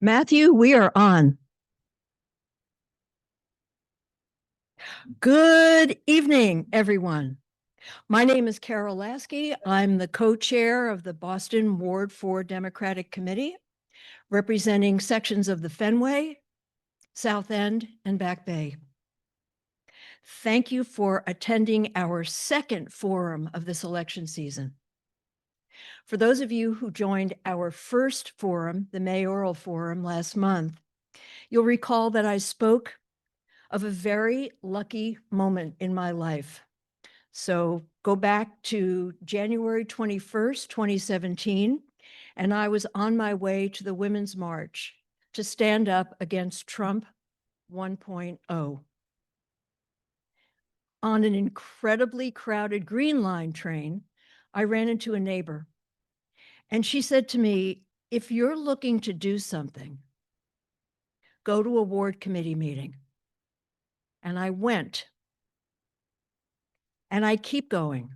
Matthew, we are on. Good evening, everyone. My name is Carol Lasky. I'm the co-chair of the Boston Ward 4 Democratic Committee, representing sections of the Fenway, South End, and Back Bay. Thank you for attending our second forum of this election season. For those of you who joined our first forum, the mayoral forum last month, you'll recall that I spoke of a very lucky moment in my life. So go back to January 21st, 2017, and I was on my way to the Women's March to stand up against Trump 1.0. On an incredibly crowded Green Line train, I ran into a neighbor, and she said to me, if you're looking to do something, go to a ward committee meeting. And I went. And I keep going,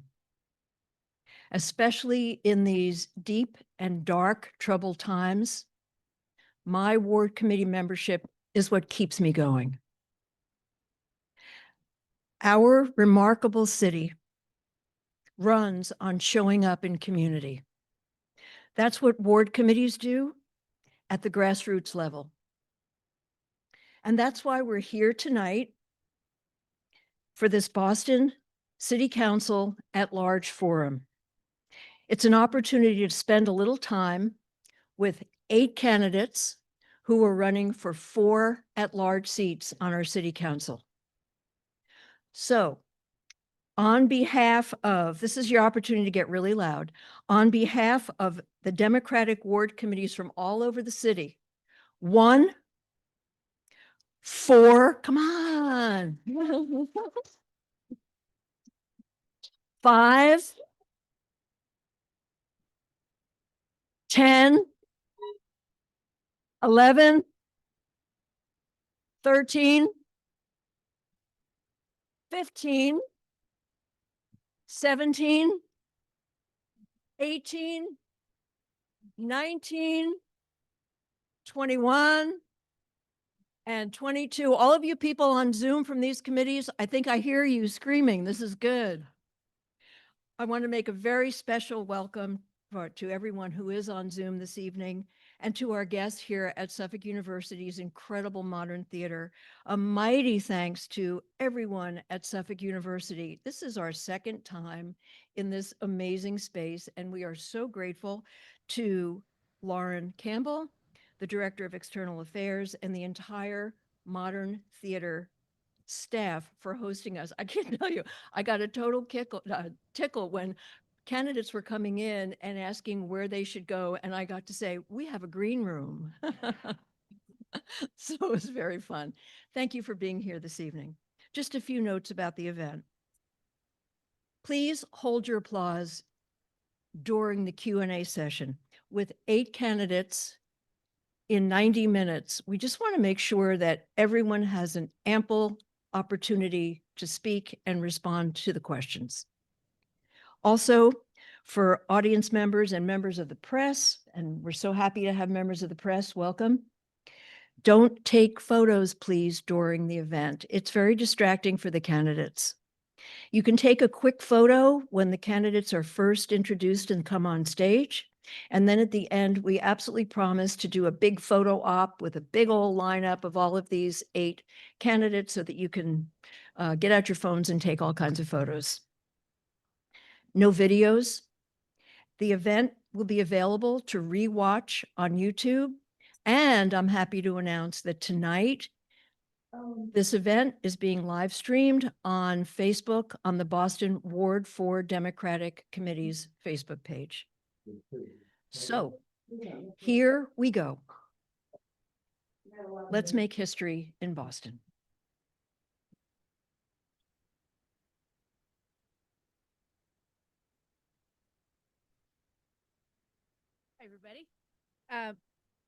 especially in these deep and dark, troubled times. My ward committee membership is what keeps me going. Our remarkable city runs on showing up in community. That's what ward committees do at the grassroots level. And that's why we're here tonight for this Boston City Council at-large forum. It's an opportunity to spend a little time with 8 candidates who are running for 4 at-large seats on our city council. So on behalf of, this is your opportunity to get really loud, on behalf of the Democratic ward committees from all over the city, 1, 4, come on, 5, 10, 11, 13, 15, 17, 18, 19, 21, and 22. All of you people on Zoom from these committees, I think I hear you screaming. This is good. I want to make a very special welcome to everyone who is on Zoom this evening and to our guests here at Suffolk University's incredible modern theater. A mighty thanks to everyone at Suffolk University. This is our second time in this amazing space, and we are so grateful to Lauren Campbell, the Director of External Affairs, and the entire modern theater staff for hosting us. I can't tell you, I got a total tickle when candidates were coming in and asking where they should go, and I got to say, we have a green room. So it was very fun. Thank you for being here this evening. Just a few notes about the event. Please hold your applause during the Q&A session. With 8 candidates in 90 minutes, we just want to make sure that everyone has an ample opportunity to speak and respond to the questions. Also, for audience members and members of the press, and we're so happy to have members of the press, welcome. Don't take photos, please, during the event. It's very distracting for the candidates. You can take a quick photo when the candidates are first introduced and come on stage. And then at the end, we absolutely promise to do a big photo op with a big old lineup of all of these 8 candidates so that you can get out your phones and take all kinds of photos. No videos. The event will be available to rewatch on YouTube. And I'm happy to announce that tonight, this event is being live streamed on Facebook on the Boston Ward 4 Democratic Committee's Facebook page. So here we go. Let's make history in Boston. Hi, everybody.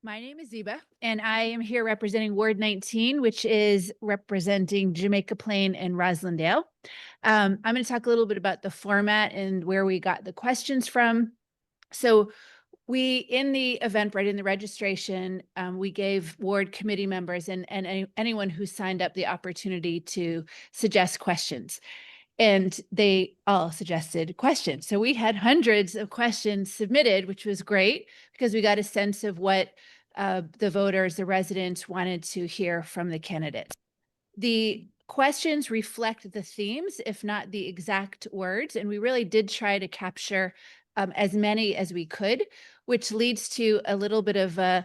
My name is Ziba, and I am here representing Ward 19, which is representing Jamaica Plain and Roslindale. I'm going to talk a little bit about the format and where we got the questions from. So we, in the Eventbrite, in the registration, we gave ward committee members and anyone who signed up the opportunity to suggest questions. And they all suggested questions. So we had hundreds of questions submitted, which was great because we got a sense of what the voters, the residents wanted to hear from the candidates. The questions reflect the themes, if not the exact words, and we really did try to capture as many as we could, which leads to a little bit of a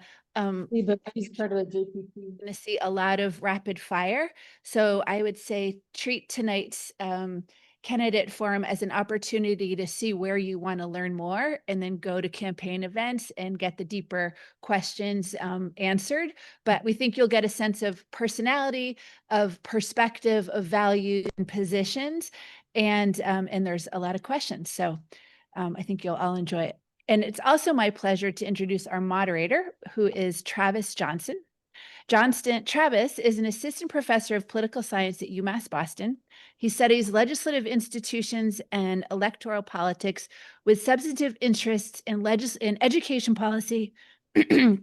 he's part of the JPP. Going to see a lot of rapid fire. So I would say treat tonight's candidate forum as an opportunity to see where you want to learn more and then go to campaign events and get the deeper questions answered. But we think you'll get a sense of personality, of perspective, of value and positions. And there's a lot of questions. So I think you'll all enjoy it. And it's also my pleasure to introduce our moderator, who is Travis Johnston. Travis is an assistant professor of political science at UMass Boston. He studies legislative institutions and electoral politics with substantive interests in education policy,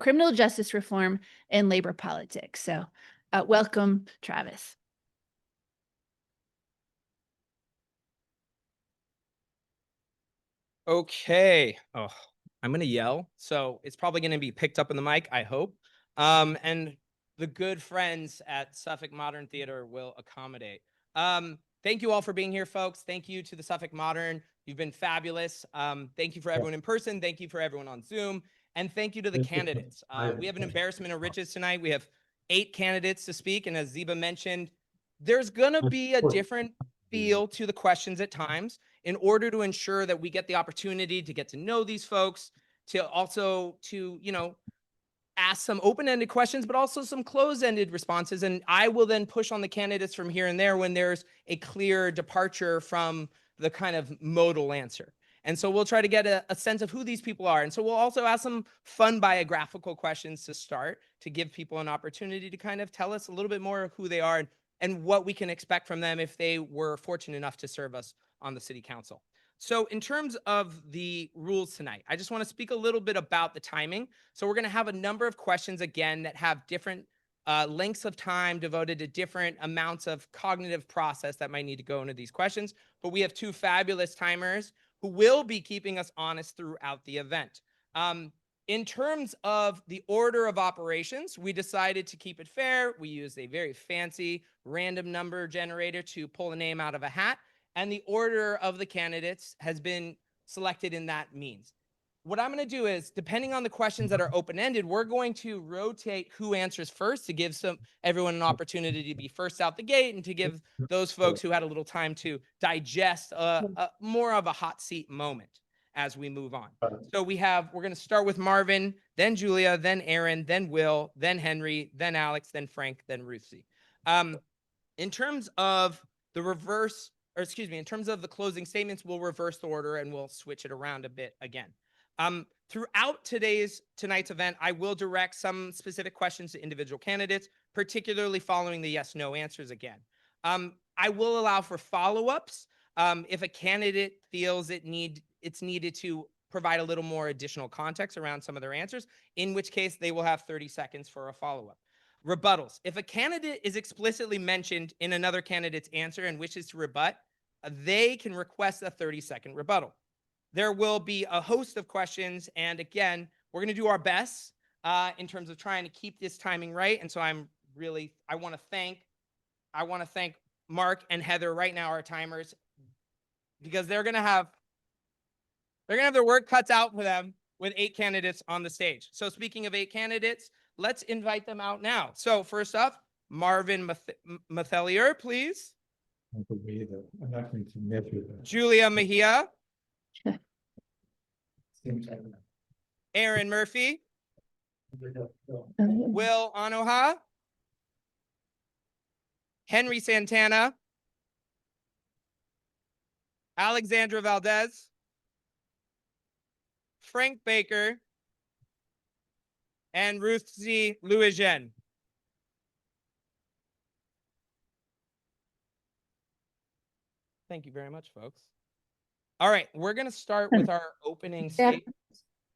criminal justice reform, and labor politics. So welcome, Travis. Okay. Oh, I'm going to yell. So it's probably going to be picked up in the mic, I hope. And the good friends at Suffolk Modern Theater will accommodate. Thank you all for being here, folks. Thank you to the Suffolk Modern. You've been fabulous. Thank you for everyone in person. Thank you for everyone on Zoom. And thank you to the candidates. We have an embarrassment of riches tonight. We have 8 candidates to speak. And as Ziba mentioned, there's going to be a different feel to the questions at times, in order to ensure that we get the opportunity to get to know these folks, to also ask some open-ended questions, but also some closed-ended responses. And I will then push on the candidates from here and there when there's a clear departure from the kind of modal answer. And so we'll try to get a sense of who these people are. And so we'll also ask some fun biographical questions to start, to give people an opportunity to kind of tell us a little bit more of who they are and what we can expect from them if they were fortunate enough to serve us on the city council. So in terms of the rules tonight, I just want to speak a little bit about the timing. So we're going to have a number of questions again that have different lengths of time devoted to different amounts of cognitive process that might need to go into these questions. But we have 2 fabulous timers who will be keeping us honest throughout the event. In terms of the order of operations, we decided to keep it fair. We used a very fancy random number generator to pull a name out of a hat, and the order of the candidates has been selected in that means. What I'm going to do is, depending on the questions that are open-ended, we're going to rotate who answers first to give everyone an opportunity to be first out the gate and to give those folks who had a little time to digest more of a hot seat moment as we move on. So we're going to start with Marvin, then Julia, then Erin, then Will, then Henry, then Alex, then Frank, then Ruthzee. In terms of the in terms of the closing statements, we'll reverse the order and we'll switch it around a bit again. Throughout tonight's event, I will direct some specific questions to individual candidates, particularly following the yes/no answers again. I will allow for follow-ups if a candidate feels it's needed to provide a little more additional context around some of their answers, in which case they will have 30 seconds for a follow-up. Rebuttals. If a candidate is explicitly mentioned in another candidate's answer and wishes to rebut, they can request a 30-second rebuttal. There will be a host of questions, and again, we're going to do our best in terms of trying to keep this timing right. And so I want to thank Mark and Heather right now, our timers, because they're going to have their work cut out for them with 8 candidates on the stage. So speaking of 8 candidates, let's invite them out now. So first up, Marvin Mathelier, please. Julia Mejia. Erin Murphy. Will Onuoha. Henry Santana. Alexandra Valdez. Frank Baker. and Ruthzee Louijeune. Thank you very much, folks. All right, we're going to start with our opening statement,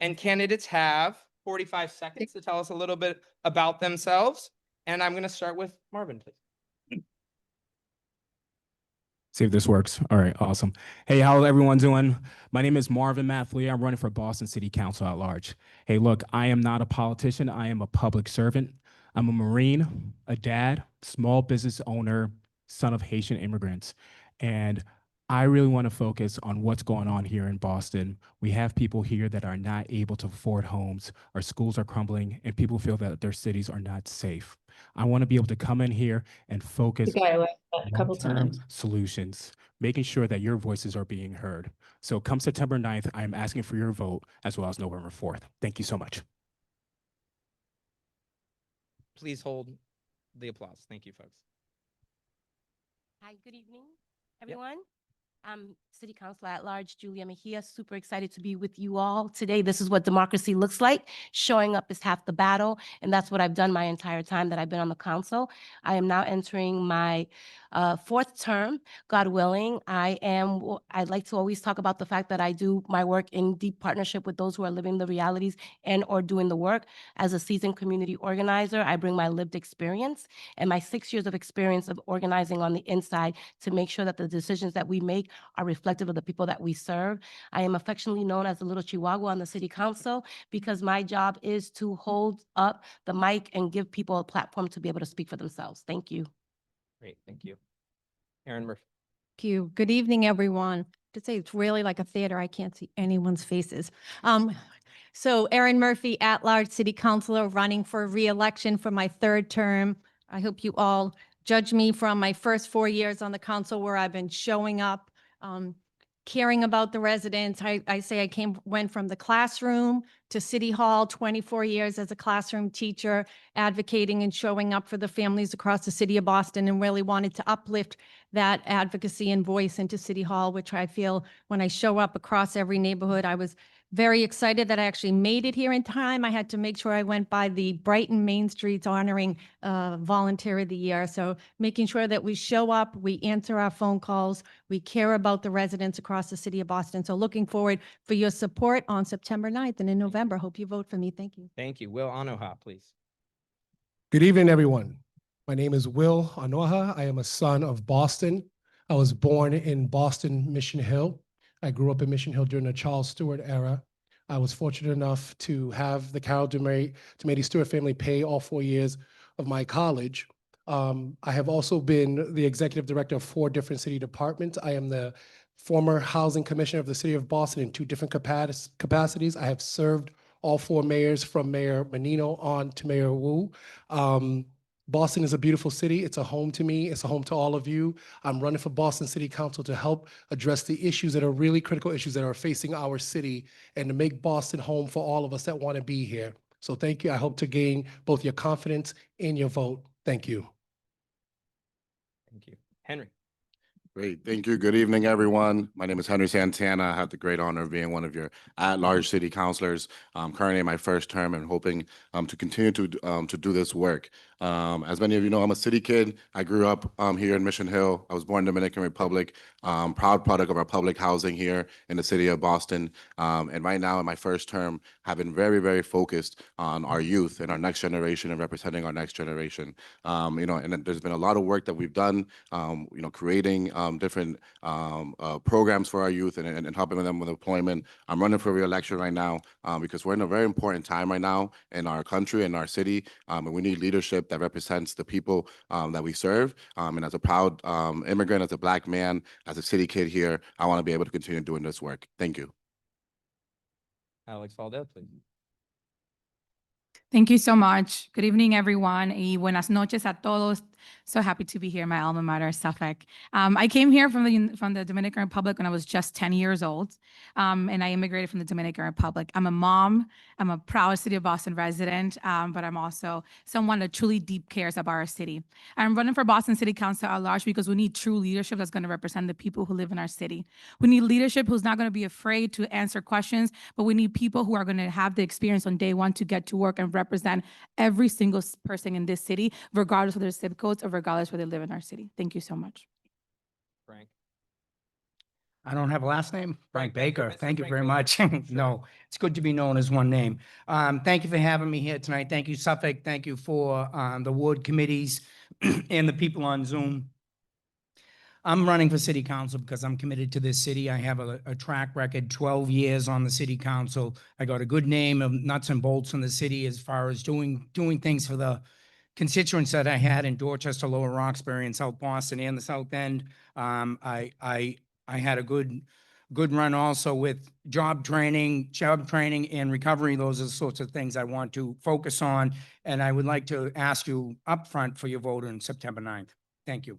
and candidates have 45 seconds to tell us a little bit about themselves. And I'm going to start with Marvin, please. See if this works. All right, awesome. Hey, how's everyone doing? My name is Marvin Mathelier. I'm running for Boston City Council at large. Hey, look, I am not a politician. I am a public servant. I'm a Marine, a dad, small business owner, son of Haitian immigrants. And I really want to focus on what's going on here in Boston. We have people here that are not able to afford homes. Our schools are crumbling, and people feel that their cities are not safe. I want to be able to come in here and focus a couple long-term times. solutions, making sure that your voices are being heard. So come September 9th, I'm asking for your vote as well as November 4th. Thank you so much. Please hold the applause. Thank you, folks. Hi, good evening, everyone. I'm City Councilor at Large, Julia Mejia. Super excited to be with you all today. This is what democracy looks like. Showing up is half the battle, and that's what I've done my entire time that I've been on the council. I am now entering my fourth term, God willing. I'd like to always talk about the fact that I do my work in deep partnership with those who are living the realities and or doing the work. As a seasoned community organizer, I bring my lived experience and my 6 years of experience of organizing on the inside to make sure that the decisions that we make are reflective of the people that we serve. I am affectionately known as the little Chihuahua on the city council because my job is to hold up the mic and give people a platform to be able to speak for themselves. Thank you. Great, thank you. Erin Murphy. Thank you. Good evening, everyone. To say it's really like a theater. I can't see anyone's faces. So Erin Murphy, at-large city councilor, running for re-election for my third term. I hope you all judge me from my first 4 years on the council where I've been showing up, caring about the residents. I say I went from the classroom to City Hall, 24 years as a classroom teacher, advocating and showing up for the families across the city of Boston, and really wanted to uplift that advocacy and voice into City Hall, which I feel when I show up across every neighborhood. I was very excited that I actually made it here in time. I had to make sure I went by the Brighton Main Streets honoring Volunteer of the Year. So making sure that we show up, we answer our phone calls, we care about the residents across the city of Boston. So looking forward for your support on September 9th and in November. Hope you vote for me. Thank you. Thank you. Will Onuoha, please. Good evening, everyone. My name is Will Onuoha. I am a son of Boston. I was born in Boston, Mission Hill. I grew up in Mission Hill during the Charles Stewart era. I was fortunate enough to have the Carol DeMay Stewart family pay all 4 years of my college. I have also been the executive director of 4 different city departments. I am the former housing commissioner of the city of Boston in 2 different capacities. I have served all 4 mayors from Mayor Menino on to Mayor Wu. Boston is a beautiful city. It's a home to me. It's a home to all of you. I'm running for Boston City Council to help address the issues that are really critical issues that are facing our city and to make Boston home for all of us that want to be here. So thank you. I hope to gain both your confidence and your vote. Thank you. Thank you. Henry. Great. Thank you. Good evening, everyone. My name is Henry Santana. I have the great honor of being one of your at-large city councilors. I'm currently in my first term and hoping to continue to do this work. As many of you know, I'm a city kid. I grew up here in Mission Hill. I was born in Dominican Republic, proud product of our public housing here in the city of Boston. And right now in my first term, have been very, very focused on our youth and our next generation and representing our next generation. And there's been a lot of work that we've done, creating different programs for our youth and helping them with employment. I'm running for re-election right now because we're in a very important time right now in our country and our city, and we need leadership that represents the people that we serve. And as a proud immigrant, as a Black man, as a city kid here, I want to be able to continue doing this work. Thank you. Alex Valdez, please. Thank you so much. Good evening, everyone, y buenas noches a todos. So happy to be here, my alma mater, Suffolk. I came here from the Dominican Republic when I was just 10 years old, and I immigrated from the Dominican Republic. I'm a mom. I'm a proud City of Boston resident, but I'm also someone that truly deep cares about our city. I'm running for Boston City Council at large because we need true leadership that's going to represent the people who live in our city. We need leadership who's not going to be afraid to answer questions, but we need people who are going to have the experience on day one to get to work and represent every single person in this city, regardless of their zip codes or regardless where they live in our city. Thank you so much. Frank. I don't have a last name. Frank Baker. Mr. Thank you Frank very Baker. much. No, it's good to be known as one name. Thank you for having me here tonight. Thank you, Suffolk. Thank you for the ward committees and the people on Zoom. I'm running for city council because I'm committed to this city. I have a track record, 12 years on the city council. I got a good name of nuts and bolts in the city as far as doing things for the constituents that I had in Dorchester, Lower Roxbury, and South Boston and the South End. I had a good run also with job training and recovery. Those are the sorts of things I want to focus on. And I would like to ask you upfront for your vote on September 9th. Thank you.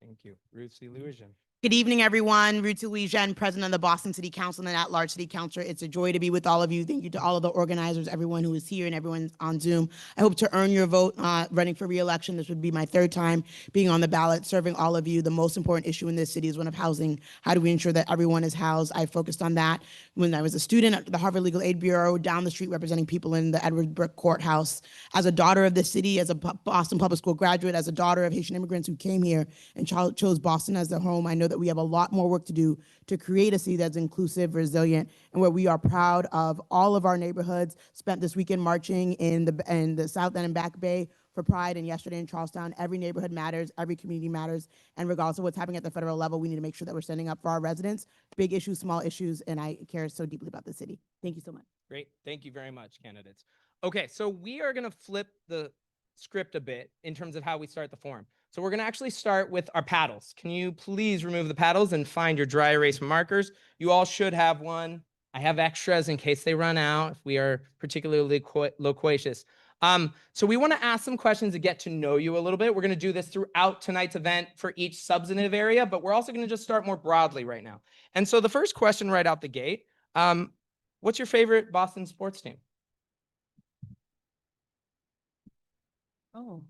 Thank you. Ruthzee, Louijeune. Good evening, everyone. Ruthzee Louijeune, President of the Boston City Council and at-large City Councilor. It's a joy to be with all of you. Thank you to all of the organizers, everyone who is here and everyone on Zoom. I hope to earn your vote running for re-election. This would be my third time being on the ballot, serving all of you. The most important issue in this city is one of housing. How do we ensure that everyone is housed? I focused on that when I was a student at the Harvard Legal Aid Bureau, down the street representing people in the Edward Brook Courthouse. As a daughter of the city, as a Boston Public School graduate, as a daughter of Haitian immigrants who came here and chose Boston as their home, I know that we have a lot more work to do to create a city that's inclusive, resilient, and where we are proud of all of our neighborhoods. Spent this weekend marching in the South End and Back Bay for Pride, and yesterday in Charlestown. Every neighborhood matters, every community matters, and regardless of what's happening at the federal level, we need to make sure that we're standing up for our residents, big issues, small issues, and I care so deeply about the city. Thank you so much. Great. Thank you very much, candidates. Okay, so we are going to flip the script a bit in terms of how we start the forum. So we're going to actually start with our paddles. Can you please remove the paddles and find your dry erase markers? You all should have one. I have extras in case they run out if we are particularly loquacious. So we want to ask some questions to get to know you a little bit. We're going to do this throughout tonight's event for each substantive area, but we're also going to just start more broadly right now. And so the first question right out the gate, what's your favorite Boston sports team? Oh.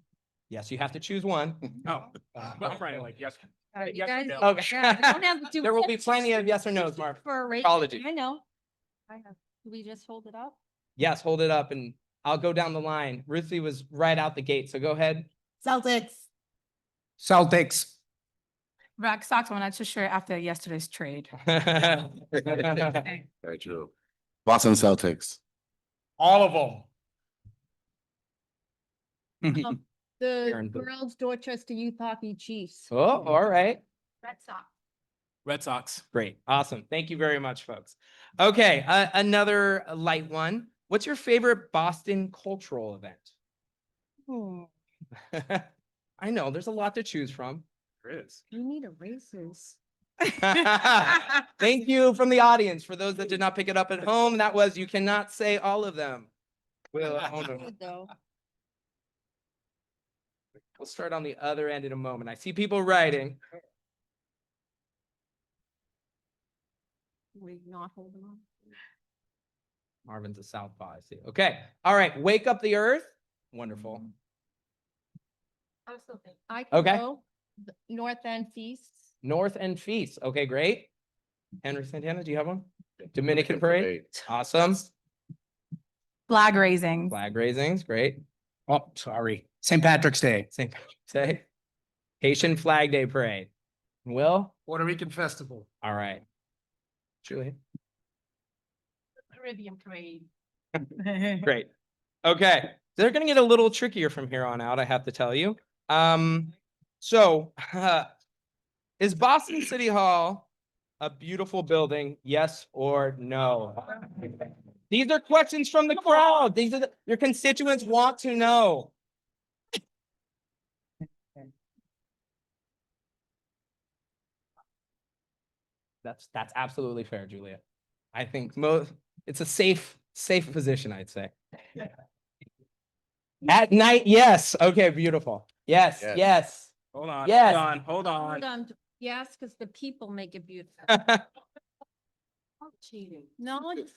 Yes, you have to choose one. Oh, I'm trying to like, yes. You Yes, guys, no. Okay. yeah, we don't have to do There will be plenty of yes or no's, Marv. for a race. Apologies. I know. I have. Do we just hold it up? Yes, hold it up and I'll go down the line. Ruthzee was right out the gate, so go ahead. Celtics. Celtics. Red Sox. I'm not too sure after yesterday's trade. Very true. Boston Celtics. All of them. The Erin, but- girls Dorchester Youth Hockey Chiefs. Oh, all right. Red Sox. Red Sox. Great. Awesome. Thank you very much, folks. Okay, another light one. What's your favorite Boston cultural event? I know, there's a lot to choose from. There is. You need erasers. Thank you from the audience. For those that did not pick it up at home, that was, you cannot say all of them. We'll start on the other end in a moment. I see people writing. We not holding on. Marvin's a southpaw, I see. Okay. All right. Wake up the earth. Wonderful. I can Okay. go North End Feasts. North End Feast. Okay, great. Henry Santana, do you have one? Dominican Parade. Awesome. Flag raising. Flag raisings. Great. Oh, sorry. St. Patrick's Day. St. Patrick's Day. Haitian Flag Day Parade. Will? Puerto Rican Festival. All right. Julie. Caribbean parade. Great. Okay. They're going to get a little trickier from here on out, I have to tell you. So is Boston City Hall a beautiful building? Yes or no? These are questions from the crowd. These are your constituents want to know. That's absolutely fair, Julia. I think it's a safe position, I'd say. At night, yes. Okay, beautiful. Yes, Yes. yes. Hold on, Yes. hold on. Yes, because the people make it beautiful. Cheating. No, And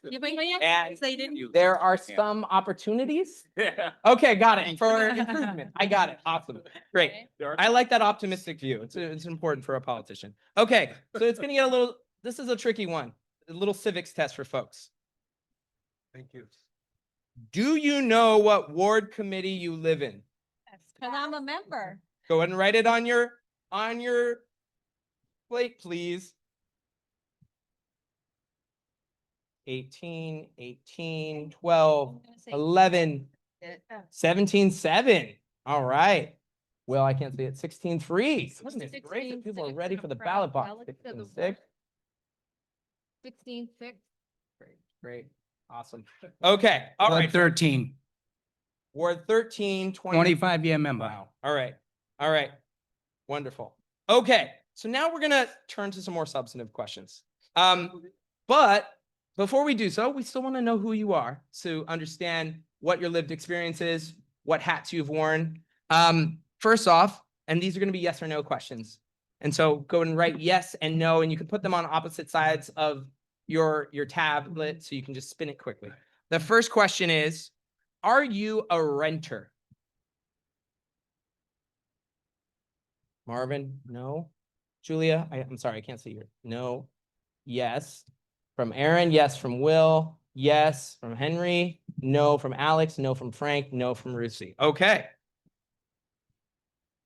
they didn't. there are some opportunities. Yeah. Okay, got it. For improvement. I got it. Awesome. Great. I like that optimistic view. It's important for a politician. Okay, so it's gonna get a little, this is a tricky one. A little civics test for folks. Thank you. Do you know what ward committee you live in? And I'm a member. Go ahead and write it on your plate, please. 18, 12, 11, 17, 7. All right. Well, I can't see it. 16, 3. Goodness gracious, people are ready for the ballot box. 16, 6. 16, 6. Great. Awesome. Okay. All Ward right. 13, Ward 13, 25-year member. Wow. All right. All right. Wonderful. Okay. So now we're going to turn to some more substantive questions. But before we do so, we still want to know who you are to understand what your lived experience is, what hats you've worn. First off, and these are going to be yes or no questions. And so go and write yes and no, and you can put them on opposite sides of your tablet so you can just spin it quickly. The first question is, are you a renter? Marvin, no. Julia, I'm sorry, I can't see your, no. Yes. From Erin, yes. From Will, yes. From Henry, no. From Alex, no. From Frank, no. From Ruthzee. Okay.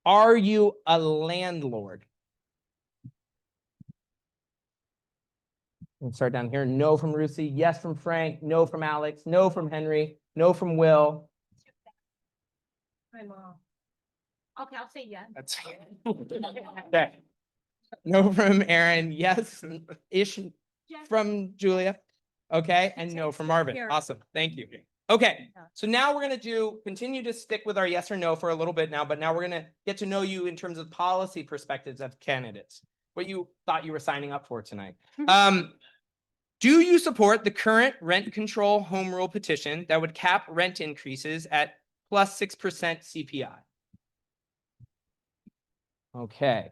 Are you a landlord? Let's start down here. No from Ruthzee, yes from Frank, no from Alex, no from Henry, no from Will. My mom. Okay, I'll say yes. That's okay. No from Erin, yes-ish from Julia. Okay, and no from Marvin. Awesome, thank you. Okay, so now we're gonna continue to stick with our yes or no for a little bit now, but now we're gonna get to know you in terms of policy perspectives of candidates, what you thought you were signing up for tonight. Do you support the current rent control home rule petition that would cap rent increases at plus 6% CPI? Okay,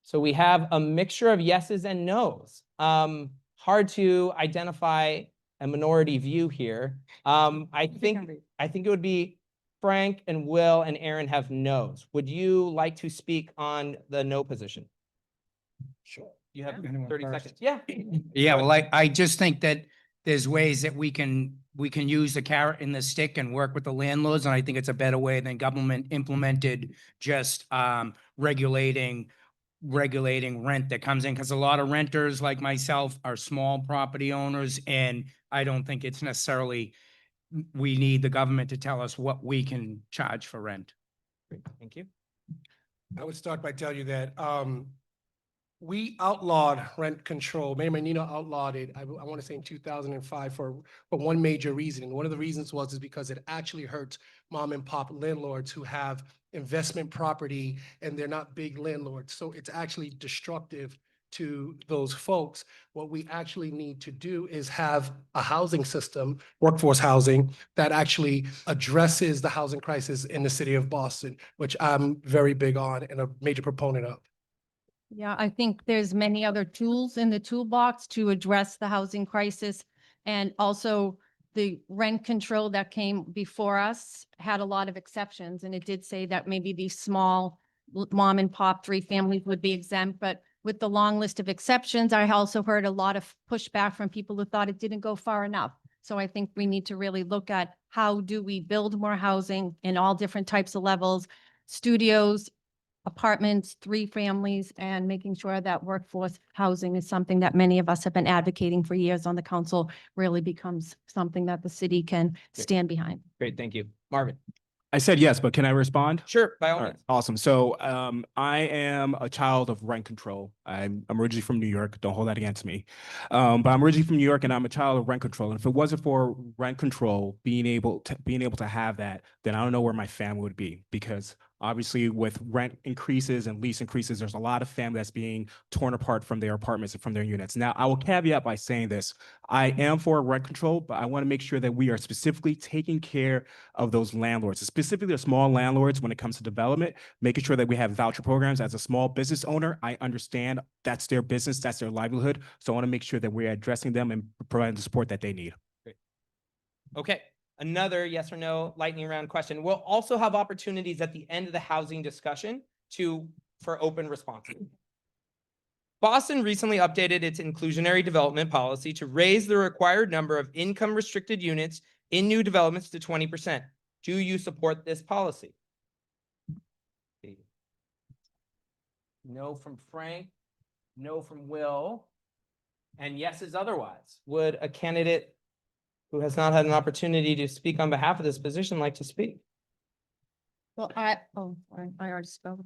so we have a mixture of yeses and nos. Hard to identify a minority view here. I think it would be Frank and Will and Erin have nos. Would you like to speak on the no position? Sure. You have 30 seconds. Yeah. Yeah, well, I just think that there's ways that we can use the carrot and the stick and work with the landlords, and I think it's a better way than government implemented just regulating rent that comes in, because a lot of renters like myself are small property owners, and I don't think it's necessarily we need the government to tell us what we can charge for rent. Great, thank you. I would start by telling you that we outlawed rent control. Mayor Menino outlawed it, I want to say in 2005 for one major reason. And one of the reasons is because it actually hurts mom and pop landlords who have investment property and they're not big landlords. So it's actually destructive to those folks. What we actually need to do is have a housing system, workforce housing, that actually addresses the housing crisis in the city of Boston, which I'm very big on and a major proponent of. Yeah, I think there's many other tools in the toolbox to address the housing crisis. And also the rent control that came before us had a lot of exceptions. And it did say that maybe these small mom and pop 3 families would be exempt. But with the long list of exceptions, I also heard a lot of pushback from people who thought it didn't go far enough. So I think we need to really look at how do we build more housing in all different types of levels, studios, apartments, 3 families, and making sure that workforce housing is something that many of us have been advocating for years on the council really becomes something that the city can stand behind. Great, thank you. Marvin. I said yes, but can I respond? Sure, by all All means. right, awesome. So I am a child of rent control. I'm originally from New York. Don't hold that against me. But I'm originally from New York and I'm a child of rent control. And if it wasn't for rent control being able to have that, then I don't know where my family would be, because Obviously, with rent increases and lease increases, there's a lot of family that's being torn apart from their apartments and from their units. Now, I will caveat by saying this. I am for rent control, but I want to make sure that we are specifically taking care of those landlords, specifically the small landlords when it comes to development, making sure that we have voucher programs. As a small business owner, I understand that's their business, that's their livelihood. So I want to make sure that we're addressing them and providing the support that they need. Okay, another yes or no lightning round question. We'll also have opportunities at the end of the housing discussion for open responses. Boston recently updated its inclusionary development policy to raise the required number of income restricted units in new developments to 20%. Do you support this policy? No from Frank, no from Will, and yes is otherwise. Would a candidate who has not had an opportunity to speak on behalf of this position like to speak? Well, I already spoke.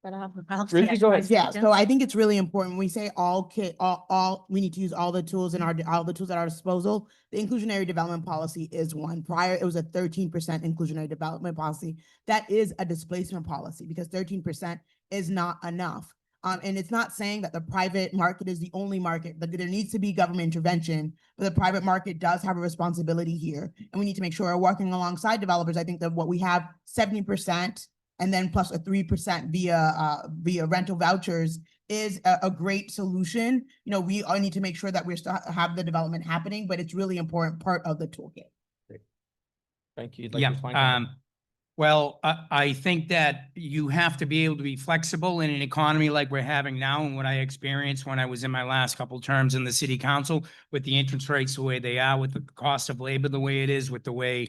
But Ruthzee, go ahead. Yeah, so I think it's really important. When we say all, we need to use all the tools all the tools at our disposal. The inclusionary development policy is one. Prior, it was a 13% inclusionary development policy. That is a displacement policy because 13% is not enough. And it's not saying that the private market is the only market, but there needs to be government intervention. But the private market does have a responsibility here, and we need to make sure we're working alongside developers. I think that what we have 70%. And then plus a 3% via rental vouchers is a great solution. You know, we all need to make sure that we're still have the development happening, but it's really important part of the toolkit. Thank you. Like Well, I think that you have to be able to be flexible in an economy like we're having now, and what I experienced when I was in my last couple terms in the city council, with the interest rates the way they are, with the cost of labor the way it is, with the way,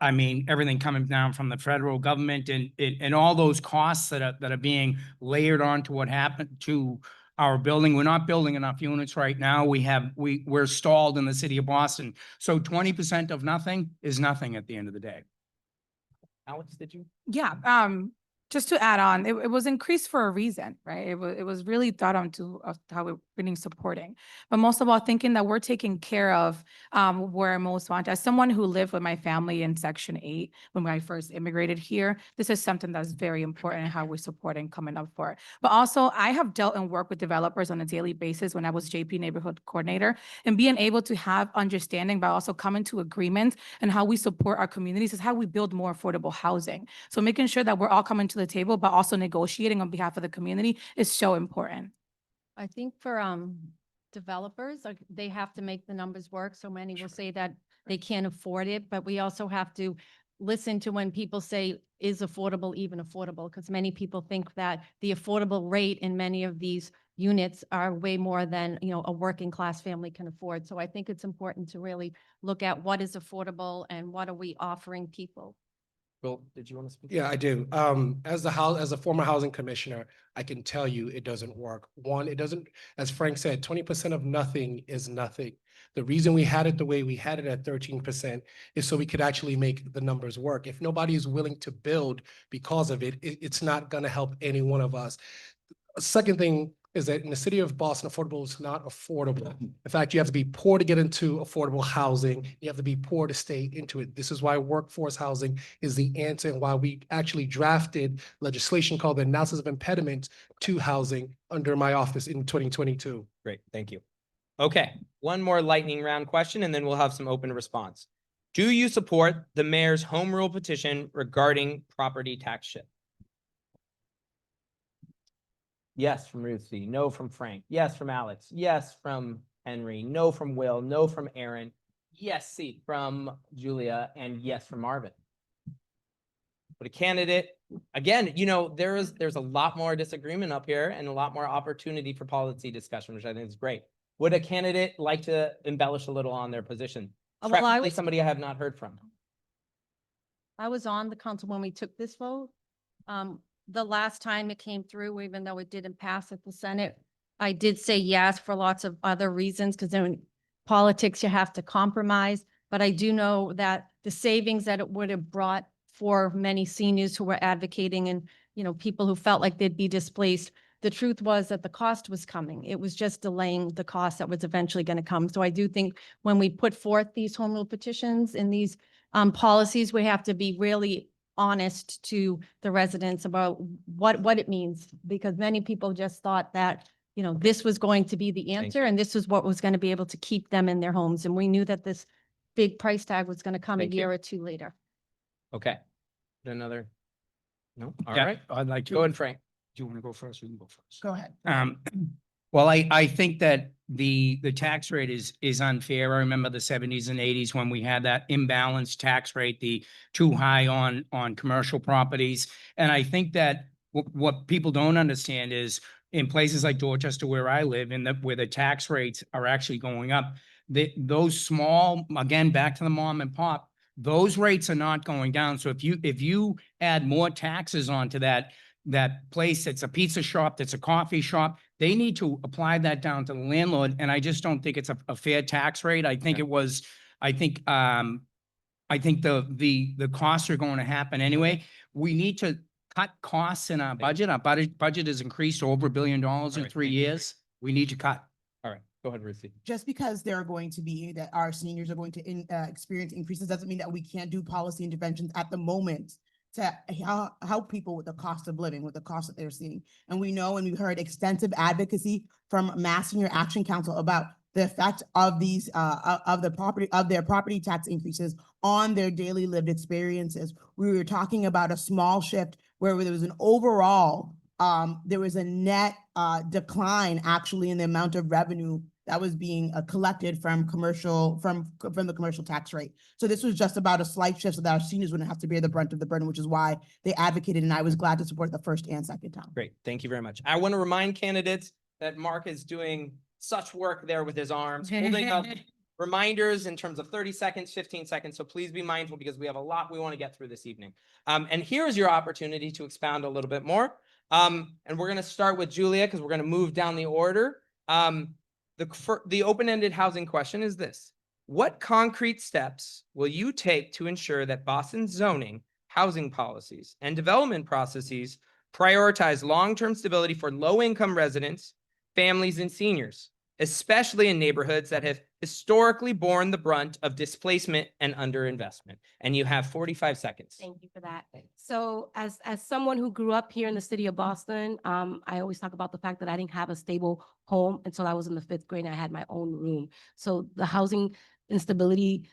I mean, everything coming down from the federal government and all those costs that are being layered onto what happened to our building. We're not building enough units right now. We're stalled in the city of Boston. So 20% of nothing is nothing at the end of the day. Alex, did you? Yeah, just to add on, it was increased for a reason, right? It was really thought on to how we're bringing supporting, but most of all, thinking that we're taking care of where I most want. As someone who lived with my family in Section 8 when I first immigrated here, this is something that's very important in how we're supporting coming up for it. But also, I have dealt and worked with developers on a daily basis when I was JP neighborhood coordinator, and being able to have understanding, but also coming to agreement and how we support our communities is how we build more affordable housing. So making sure that we're all coming to the table, but also negotiating on behalf of the community is so important. I think for developers, like, they have to make the numbers work. So many will say that they can't afford it, but we also have to listen to when people say, is affordable even affordable? Because many people think that the affordable rate in many of these units are way more than, you know, a working class family can afford. So I think it's important to really look at what is affordable and what are we offering people. Bill, did you want to speak? Yeah, I do. As a former housing commissioner, I can tell you it doesn't work. One, it doesn't, as Frank said, 20% of nothing is nothing. The reason we had it the way we had it at 13% is so we could actually make the numbers work. If nobody is willing to build because of it, it's not going to help any one of us. Second thing is that in the city of Boston, affordable is not affordable. In fact, you have to be poor to get into affordable housing. You have to be poor to stay into it. This is why workforce housing is the answer, and why we actually drafted legislation called the Analysis of Impediments to Housing under my office in 2022. Great, thank you. Okay, one more lightning round question, and then we'll have some open response. Do you support the mayor's home rule petition regarding property tax shift? Yes from Ruthzee, no from Frank, yes from Alex, yes from Henry, no from Will, no from Erin, yes from Julia, and yes from Marvin. But a candidate, again, you know, there's a lot more disagreement up here and a lot more opportunity for policy discussion, which I think is great. Would a candidate like to embellish a little on their position? Preferably somebody I have not heard from. I was on the council when we took this vote. The last time it came through, even though it didn't pass at the Senate, I did say yes for lots of other reasons, because in politics, you have to compromise. But I do know that the savings that it would have brought for many seniors who were advocating and, you know, people who felt like they'd be displaced, the truth was that the cost was coming. It was just delaying the cost that was eventually going to come. So I do think when we put forth these home rule petitions and these policies, we have to be really honest to the residents about what it means, because many people just thought that, you know, this was going to be the answer and this was what was going to be able to keep them in their homes. And we knew that this big price tag was going to come a Thank you. year or two later. Okay. Another? No? All Yeah, right. I'd like to. Go ahead, Frank. Do you want to go first? We can go first. Go ahead. Well, I think that the tax rate is unfair. I remember the 70s and 80s when we had that imbalanced tax rate, the too high on commercial properties. And I think that what people don't understand is in places like Dorchester, where I live, where the tax rates are actually going up, those small, again, back to the mom and pop, those rates are not going down. So if you add more taxes onto that place that's a pizza shop, that's a coffee shop, they need to apply that down to the landlord. And I just don't think it's a fair tax rate. I think I think the costs are going to happen anyway. We need to cut costs in our budget. Our budget has increased to over $1 billion in right, 3 thank you. years. We need to cut. All right. Go ahead, Ruthzee. Just because there are going to be that our seniors are going to experience increases doesn't mean that we can't do policy interventions at the moment to help people with the cost of living, with the cost that they're seeing. And we know, and we've heard extensive advocacy from Mass Senior Action Council about the effect of these of their property tax increases on their daily lived experiences. We were talking about a small shift where there was an overall there was a net decline actually in the amount of revenue that was being collected from the commercial tax rate. So this was just about a slight shift so that our seniors wouldn't have to bear the brunt of the burden, which is why they advocated, and I was glad to support the first and second time. Great. Thank you very much. I want to remind candidates that Mark is doing such work there with his arms, holding up reminders in terms of 30 seconds, 15 seconds. So please be mindful because we have a lot we want to get through this evening. And here's your opportunity to expound a little bit more. And we're going to start with Julia because we're going to move down the order. The open-ended housing question is this: what concrete steps will you take to ensure that Boston's zoning, housing policies, and development processes prioritize long-term stability for low-income residents, families, and seniors, especially in neighborhoods that have historically borne the brunt of displacement and underinvestment? And you have 45 seconds. Thank you for that. So as someone who grew up here in the city of Boston, I always talk about the fact that I didn't have a stable home until I was in the 5th grade and I had my own room. So the housing instability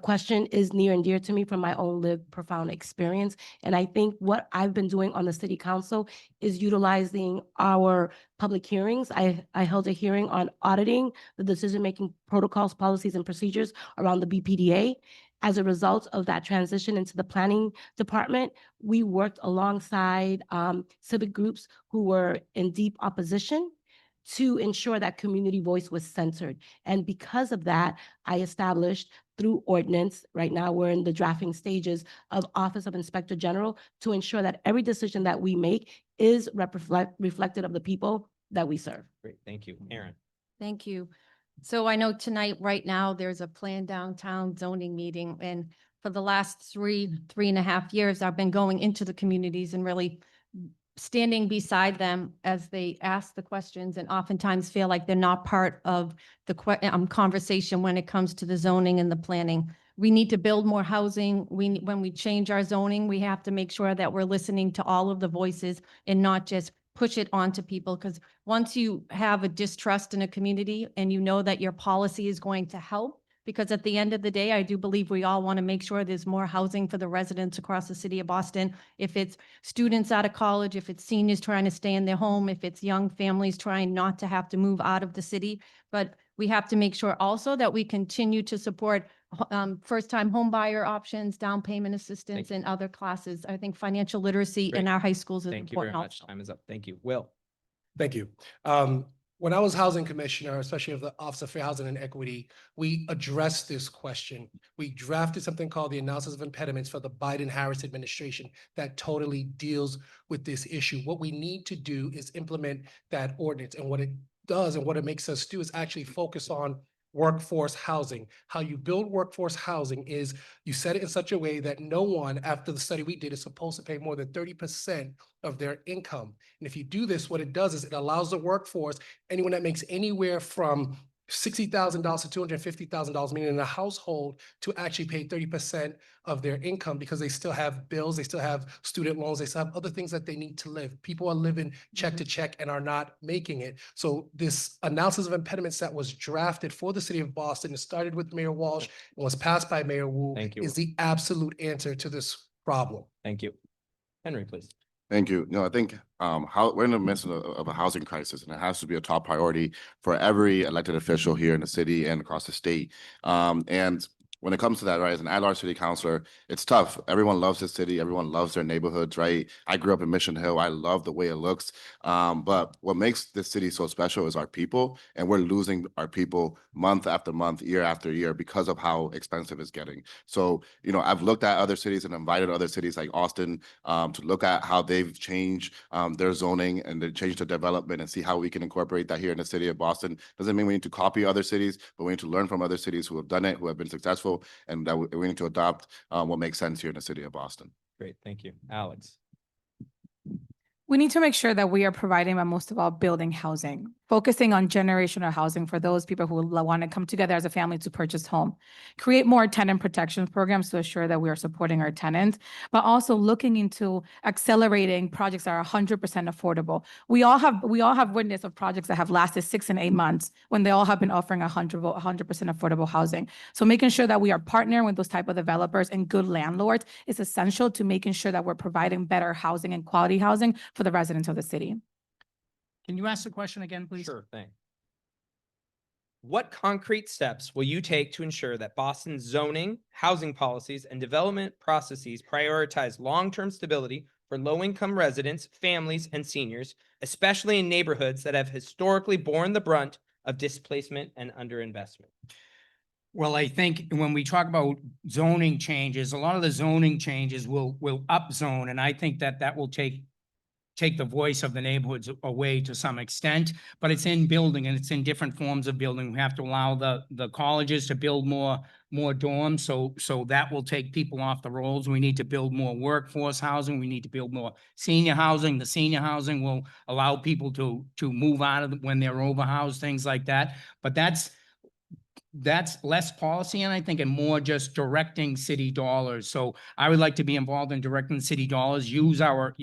question is near and dear to me from my own lived profound experience. And I think what I've been doing on the city council is utilizing our public hearings. I held a hearing on auditing the decision-making protocols, policies, and procedures around the BPDA. As a result of that transition into the planning department, we worked alongside civic groups who were in deep opposition to ensure that community voice was censored. And because of that, I established through ordinance, right now we're in the drafting stages of Office of Inspector General, to ensure that every decision that we make is reflected of the people that we serve. Great. Thank you. Erin. Thank you. So I know tonight, right now, there's a planned downtown zoning meeting, and for the last three and a half years, I've been going into the communities and really standing beside them as they ask the questions and oftentimes feel like they're not part of the conversation when it comes to the zoning and the planning. We need to build more housing. When we change our zoning, we have to make sure that we're listening to all of the voices and not just push it onto people. Because once you have a distrust in a community and you know that your policy is going to help, because at the end of the day, I do believe we all want to make sure there's more housing for the residents across the city of Boston. If it's students out of college, if it's seniors trying to stay in their home, if it's young families trying not to have to move out of the city. But we have to make sure also that we continue to support first-time home buyer options, down payment assistance, and other classes. I think financial literacy in Great. our high schools is Thank you very important much. also. Time is up. Thank you. Will. Thank you. When I was housing commissioner, especially of the Office of Fair Housing and Equity, we addressed this question. We drafted something called the Analysis of Impediments for the Biden-Harris administration that totally deals with this issue. What we need to do is implement that ordinance, and what it does and what it makes us do is actually focus on workforce housing. How you build workforce housing is you set it in such a way that no one, after the study we did, is supposed to pay more than 30% of their income. And if you do this, what it does is it allows the workforce, anyone that makes anywhere from $60,000 to $250,000, meaning in a household to actually pay 30% of their income because they still have bills, they still have student loans, they still have other things that they need to live. People are living check to check and are not making it. So this analysis of impediments that was drafted for the city of Boston, it started with Mayor Walsh and was passed by Mayor Wu, Thank you. is the absolute answer to this problem. Thank you. Henry, please. Thank you. No, I think we're in the midst of a housing crisis, and it has to be a top priority for every elected official here in the city and across the state. And when it comes to that, right, as an at-large city councilor, it's tough. Everyone loves the city. Everyone loves their neighborhoods, right? I grew up in Mission Hill. I love the way it looks. But what makes this city so special is our people, and we're losing our people month after month, year after year because of how expensive it's getting. So, you know, I've looked at other cities and invited other cities like Austin to look at how they've changed their zoning and they changed their development and see how we can incorporate that here in the city of Boston. Doesn't mean we need to copy other cities, but we need to learn from other cities who have done it, who have been successful, and that we need to adopt what makes sense here in the city of Boston. Great. Thank you. Alex. We need to make sure that we are providing, but most of all, building housing, focusing on generational housing for those people who want to come together as a family to purchase home, create more tenant protection programs to assure that we are supporting our tenants, but also looking into accelerating projects that are 100% affordable. We all have witness of projects that have lasted 6 and 8 months when they all have been offering 100% affordable housing. So making sure that we are partnering with those type of developers and good landlords is essential to making sure that we're providing better housing and quality housing for the residents of the city. Can you ask the question again, please? Sure thing. What concrete steps will you take to ensure that Boston's zoning, housing policies, and development processes prioritize long-term stability for low-income residents, families, and seniors, especially in neighborhoods that have historically borne the brunt of displacement and underinvestment? Well, I think when we talk about zoning changes, a lot of the zoning changes will upzone, and I think that will take the voice of the neighborhoods away to some extent, but it's in building and it's in different forms of building. We have to allow the colleges to build more dorms, so that will take people off the rolls. We need to build more workforce housing. We need to build more senior housing. The senior housing will allow people to move out of when they're overhoused, things like that. But that's less policy, and I think, and more just directing city dollars. So I would like to be involved in directing city dollars, use our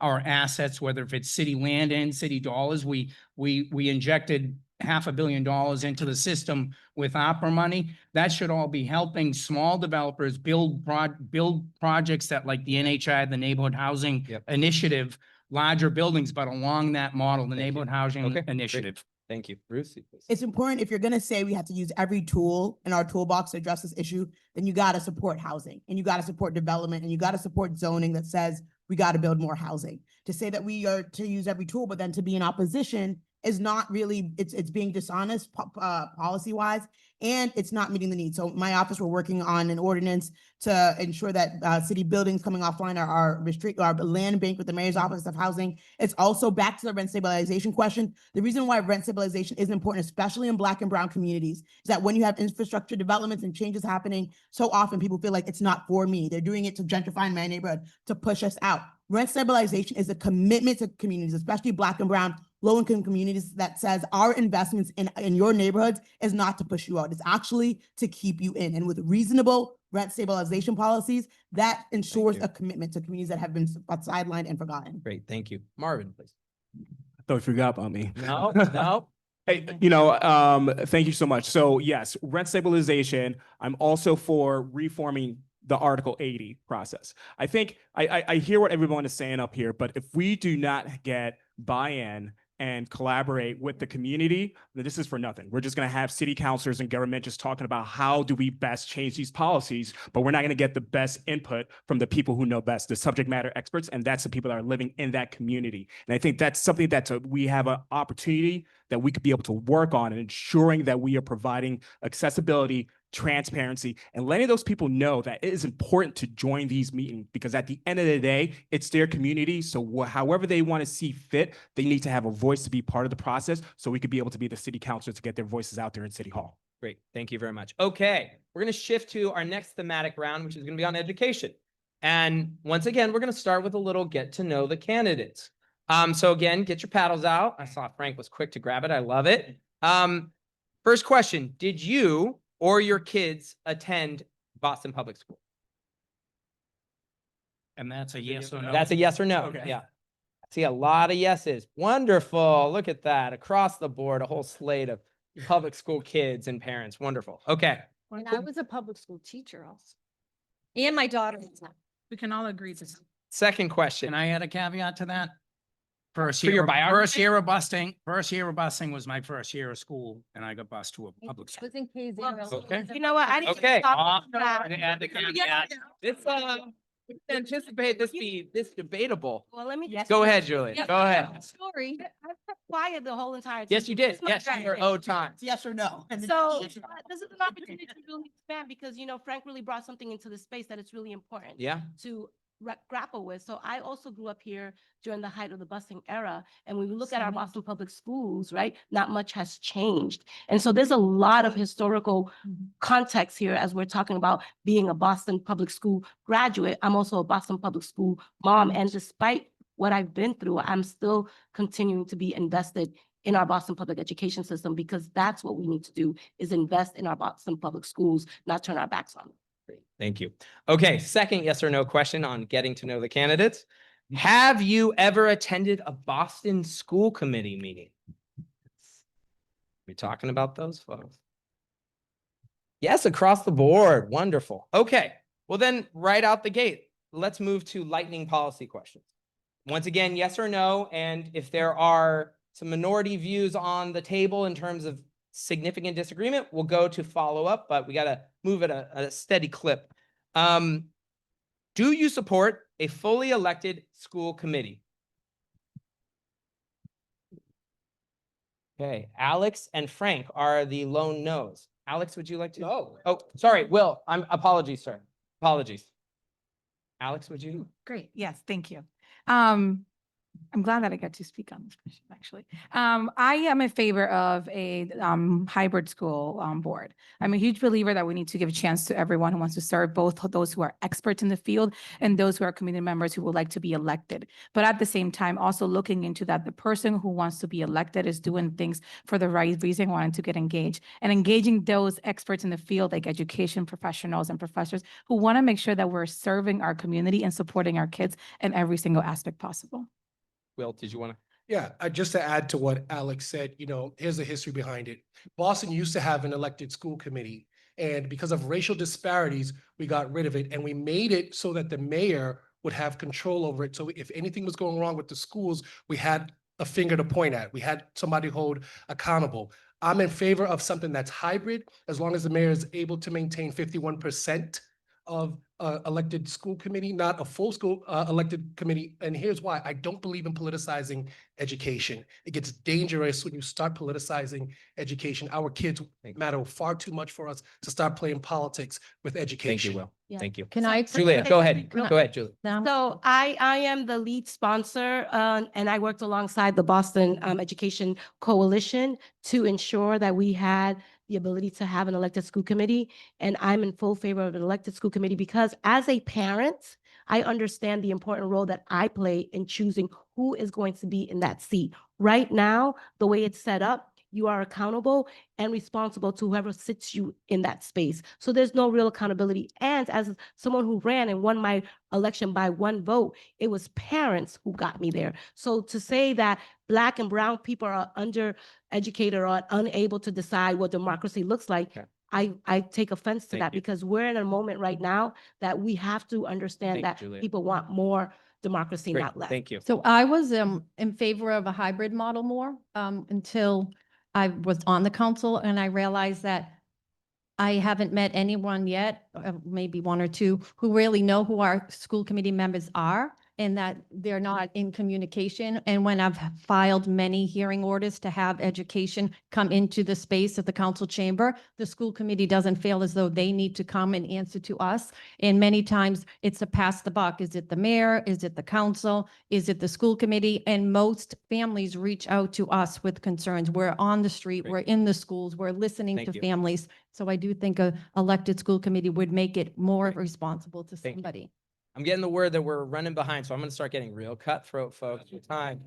assets, whether if it's city land and city dollars. We injected $500 million into the system with opera money. That should all be helping small developers build projects that, like the NHI, the Neighborhood Housing Initiative, larger buildings, but along that model, the Neighborhood Housing Initiative. Thank you. Ruthzee, please. It's important, if you're going to say we have to use every tool in our toolbox to address this issue, then you got to support housing and you got to support development and you got to support zoning that says we got to build more housing. To say that we are to use every tool, but then to be in opposition is not really, it's being dishonest policy wise, and it's not meeting the needs. So my office, we're working on an ordinance to ensure that city buildings coming offline are land bank with the mayor's office of housing. It's also back to the rent stabilization question. The reason why rent stabilization is important, especially in Black and brown communities, is that when you have infrastructure developments and changes happening, so often people feel like it's not for me. They're doing it to gentrify my neighborhood, to push us out. Rent stabilization is a commitment to communities, especially Black and brown low-income communities, that says our investments in your neighborhoods is not to push you out. It's actually to keep you in. And with reasonable rent stabilization policies, that ensures a commitment to communities that have been sidelined and forgotten. Great. Thank you. Marvin, please. I thought you forgot about me. No, no. Hey, thank you so much. So yes, rent stabilization. I'm also for reforming the Article 80 process. I think I hear what everyone is saying up here, but if we do not get buy-in and collaborate with the community, then this is for nothing. We're just going to have city councilors and government just talking about how do we best change these policies, but we're not going to get the best input from the people who know best, the subject matter experts, and that's the people that are living in that community. And I think that's something that we have an opportunity that we could be able to work on and ensuring that we are providing accessibility, transparency, and letting those people know that it is important to join these meetings, because at the end of the day, it's their community. So however they want to see fit, they need to have a voice to be part of the process, so we could be able to be the city councilors to get their voices out there in City Hall. Great. Thank you very much. Okay, we're going to shift to our next thematic round, which is going to be on education. And once again, we're going to start with a little get to know the candidates. So again, get your paddles out. I saw Frank was quick to grab it. I love it. First question, did you or your kids attend Boston Public School? And that's a yes or no? That's a yes or no. Okay. Yeah. See a lot of yeses. Wonderful. Look at that. Across the board, a whole slate of public school kids and parents. Wonderful. Okay. And I was a public school teacher also. And my daughter is now. We can all agree to. Second question. Can I add a caveat to that? First For your year, biography? first year of busing was my first year of school, and I got bused to a public I school. was in K's. Okay. You know what? I didn't Okay. talk about that. Add the caveat. This, anticipate this debatable. Well, let me. Go ahead, Julie. Yeah. Go ahead. Story. I kept quiet the whole entire time. Yes, you did. It's my Yes, turn. your own time. Yes or no? So this is an opportunity to really expand because, Frank really brought something into the space that it's really important Yeah. to grapple with. So I also grew up here during the height of the busing era. And when we look at our Boston public schools, right, not much has changed. And so there's a lot of historical context here as we're talking about being a Boston public school graduate. I'm also a Boston public school mom. And despite what I've been through, I'm still continuing to be invested in our Boston public education system because that's what we need to do is invest in our Boston public schools, not turn our backs on them. Great. Thank you. Okay, second yes or no question on getting to know the candidates. Have you ever attended a Boston school committee meeting? We're talking about those folks. Yes, across the board. Wonderful. Okay, well then right out the gate, let's move to lightning policy questions. Once again, yes or no, and if there are some minority views on the table in terms of significant disagreement, we'll go to follow up, but we got to move at a steady clip. Do you support a fully elected school committee? Okay, Alex and Frank are the lone no's. Alex, would you like to? No. Oh, sorry, Will. Apologies, sir. Apologies. Alex, would you? Great. Yes, thank you. I'm glad that I got to speak on this question, actually. I am in favor of a hybrid school board. I'm a huge believer that we need to give a chance to everyone who wants to serve, both those who are experts in the field and those who are community members who would like to be elected. But at the same time, also looking into that the person who wants to be elected is doing things for the right reason, wanting to get engaged, and engaging those experts in the field, like education professionals and professors, who want to make sure that we're serving our community and supporting our kids in every single aspect possible. Will, did you want to? Yeah, just to add to what Alex said, here's the history behind it. Boston used to have an elected school committee, and because of racial disparities, we got rid of it, and we made it so that the mayor would have control over it. So if anything was going wrong with the schools, we had a finger to point at. We had somebody hold accountable. I'm in favor of something that's hybrid, as long as the mayor is able to maintain 51% of elected school committee, not a full school elected committee. And here's why. I don't believe in politicizing education. It gets dangerous when you start politicizing education. Our kids matter far too much for us to start playing politics with education. Thank you, Will. Yeah. Thank you. Can I? Julia, go ahead. Can I- Go ahead, Julie. So I am the lead sponsor, and I worked alongside the Boston Education Coalition to ensure that we had the ability to have an elected school committee. And I'm in full favor of an elected school committee because as a parent, I understand the important role that I play in choosing who is going to be in that seat. Right now, the way it's set up, you are accountable and responsible to whoever sits you in that space. So there's no real accountability. And as someone who ran and won my election by one vote, it was parents who got me there. So to say that Black and brown people are undereducated or unable to decide what democracy looks like, Okay. I take offense to Thank that you. because we're in a moment right now that we have to understand Thank you, that Julia. people want more democracy, Great. not less. Thank you. So I was in favor of a hybrid model more until I was on the council and I realized that I haven't met anyone yet, maybe one or two, who really know who our school committee members are and that they're not in communication. And when I've filed many hearing orders to have education come into the space of the council chamber, the school committee doesn't feel as though they need to come and answer to us. And many times it's a pass the buck. Is it the mayor? Is it the council? Is it the school committee? And most families reach out to us with concerns. We're on the street, Great. we're in the schools, we're listening Thank to you. families. So I do think a elected school committee would make it more responsible to Thank you. somebody. I'm getting the word that we're running behind, so I'm going to start getting real cutthroat, folks, with time.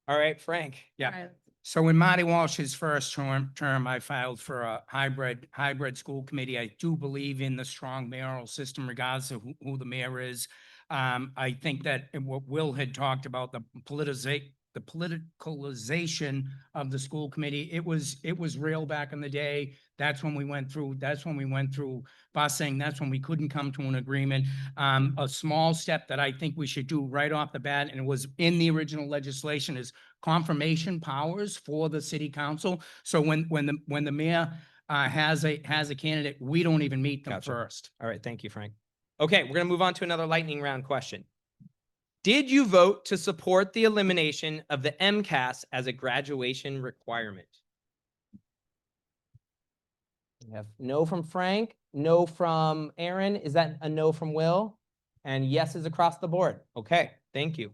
All right, Frank. Yeah. So in Marty Walsh's first term, I filed for a hybrid school committee. I do believe in the strong mayoral system regardless of who the mayor is. I think that what Will had talked about, the politicalization of the school committee, it was real back in the day. That's when we went through busing. That's when we couldn't come to an agreement. A small step that I think we should do right off the bat, and it was in the original legislation, is confirmation powers for the city council. So when the mayor has a candidate, we don't even meet them Gotcha. first. All right, thank you, Frank. Okay, we're gonna move on to another lightning round question. Did you vote to support the elimination of the MCAS as a graduation requirement? We have no from Frank, no from Erin. Is that a no from Will? And yes is across the board. Okay, thank you.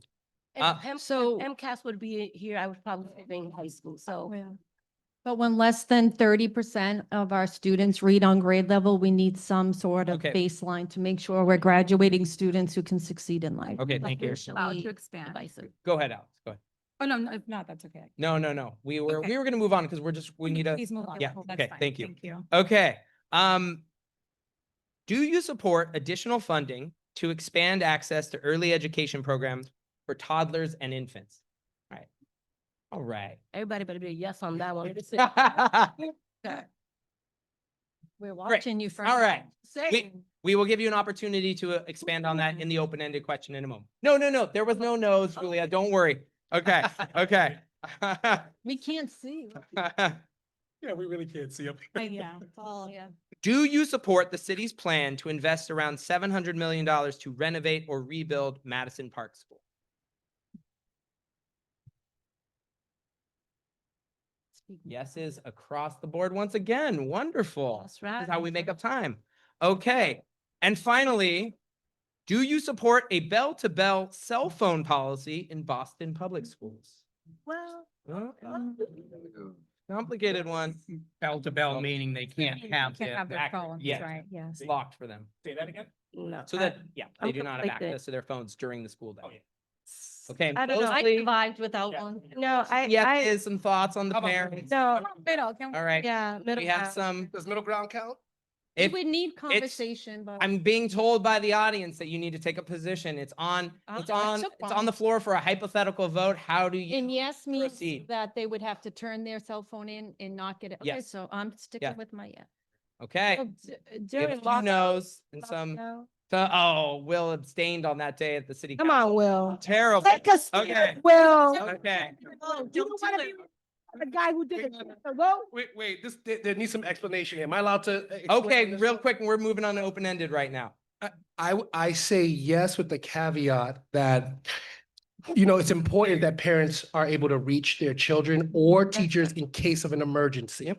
So MCAS would be here, I would probably be in high school, so. Yeah. But when less than 30% of our students read on grade level, we need some sort of Okay. baseline to make sure we're graduating students who can succeed in life. Okay, thank you. Allowed to expand. Divisive. Go ahead, Alex. Go ahead. Oh, no, if not, that's okay. No. We were Okay. gonna move on because we need a. Please move on. Yeah, That's okay, fine. thank you. Thank you. Okay. Do you support additional funding to expand access to early education programs for toddlers and infants? All right. Everybody better be a yes on that one. All We're watching you. Frank. right. Say. We will give you an opportunity to expand on that in the open-ended question in a moment. No. There was no no's, Julia. Don't worry. Okay. We can't see. Yeah, we really can't see up. Yeah. Oh, yeah. Do you support the city's plan to invest around $700 million to renovate or rebuild Madison Park School? Yes is across the board once again. Wonderful. That's right. This is how we make up time. Okay. And finally, do you support a bell-to-bell cell phone policy in Boston public schools? Well, Complicated one. Bell to bell, meaning they can't have Can't have their access. phones, Yeah. right, yes. It's locked for them. Say that again? no. So that, yeah, they I'm do not have conflicted. access to their phones during the school day. Oh, yeah. Okay, I don't know. I mostly, survived without Yeah. one. No, yes, is some thoughts on the How about- parents. no, Middle, can All right, yeah. middle we have ground. some, Does middle ground count? We if, would need conversation, but. I'm being told by the audience that you need to take a position. It's on I took it's one. on the floor for a hypothetical vote. How do And you? yes means proceed? that they would have to turn their cell phone in and not get it. Okay, Yes. so I'm sticking Yeah. with my yes. Okay, So we have During a few lockdown. no's and some, Will abstained on that day at the city. Come on, Will. Terrible. Take a seat, Okay. Will. Okay. Do you want to be the guy who did the vote? Wait, there needs some explanation here. Am I allowed to? explain Okay, this real one? quick, we're moving on to open-ended right now. I say yes with the caveat that, it's important that parents are able to reach their children or teachers in case of an emergency.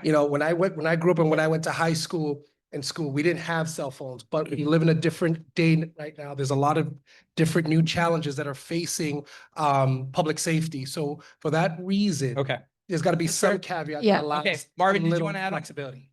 When I grew up and when I went to high school and school, we didn't have cell phones, but we live in a different day right now. There's a lot of different new challenges that are facing public safety. So for that reason, Okay. there's got to be some caveat Yeah. that allows Okay, Marvin, a did you little want to add on? flexibility.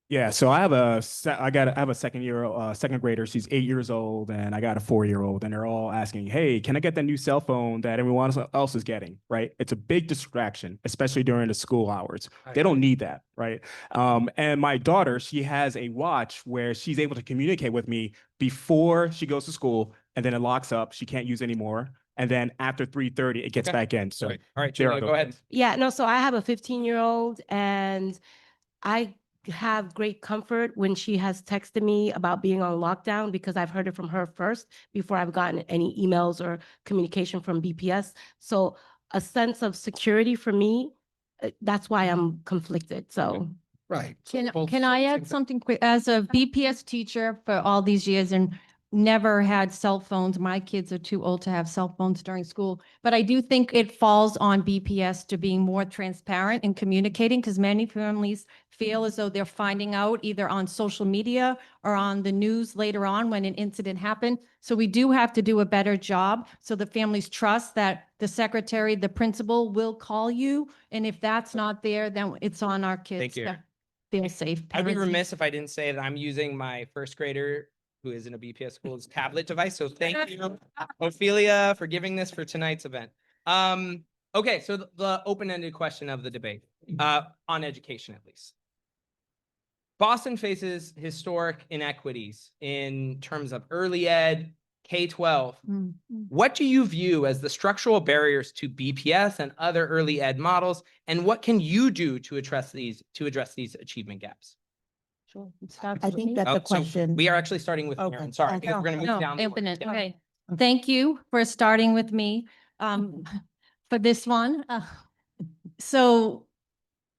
Yeah, so I have a second grader. She's 8 years old, and I got a 4-year-old, and they're all asking, "Hey, can I get that new cell phone that everyone else is getting?" Right? It's a big distraction, especially during the school hours. They don't need that, right? And my daughter, she has a watch where she's able to communicate with me before she goes to school, and then it locks up. She can't use anymore, and then after 3:30, it gets Okay. back in. So All right, there Julia, are go those ahead. things. Yeah, no, so I have a 15-year-old and I have great comfort when she has texted me about being on lockdown because I've heard it from her first before I've gotten any emails or communication from BPS. So a sense of security for me, that's why I'm conflicted. So Right. Can I add something quick? As a BPS teacher for all these years and never had cell phones, my kids are too old to have cell phones during school. But I do think it falls on BPS to being more transparent and communicating because many families feel as though they're finding out either on social media or on the news later on when an incident happened. So we do have to do a better job so the families trust that the secretary, the principal will call you. And if that's not there, then it's on our kids. Thank you. to Feel safe. I'd be Parents- remiss if I didn't say that I'm using my first grader who is in a BPS school's tablet device. So thank you, Ophelia, for giving this for tonight's event. Okay, so the open-ended question of the debate, on education at least. Boston faces historic inequities in terms of early ed, K-12. What do you view as the structural barriers to BPS and other early ed models, and what can you do to address these achievement gaps? Sure. It starts I with think me. that Oh, the so question. we are actually starting with Okay. Erin. Sorry, Okay. we're going to move No, down. the order. infinite. Yeah. Okay. Thank you for starting with me for this one. So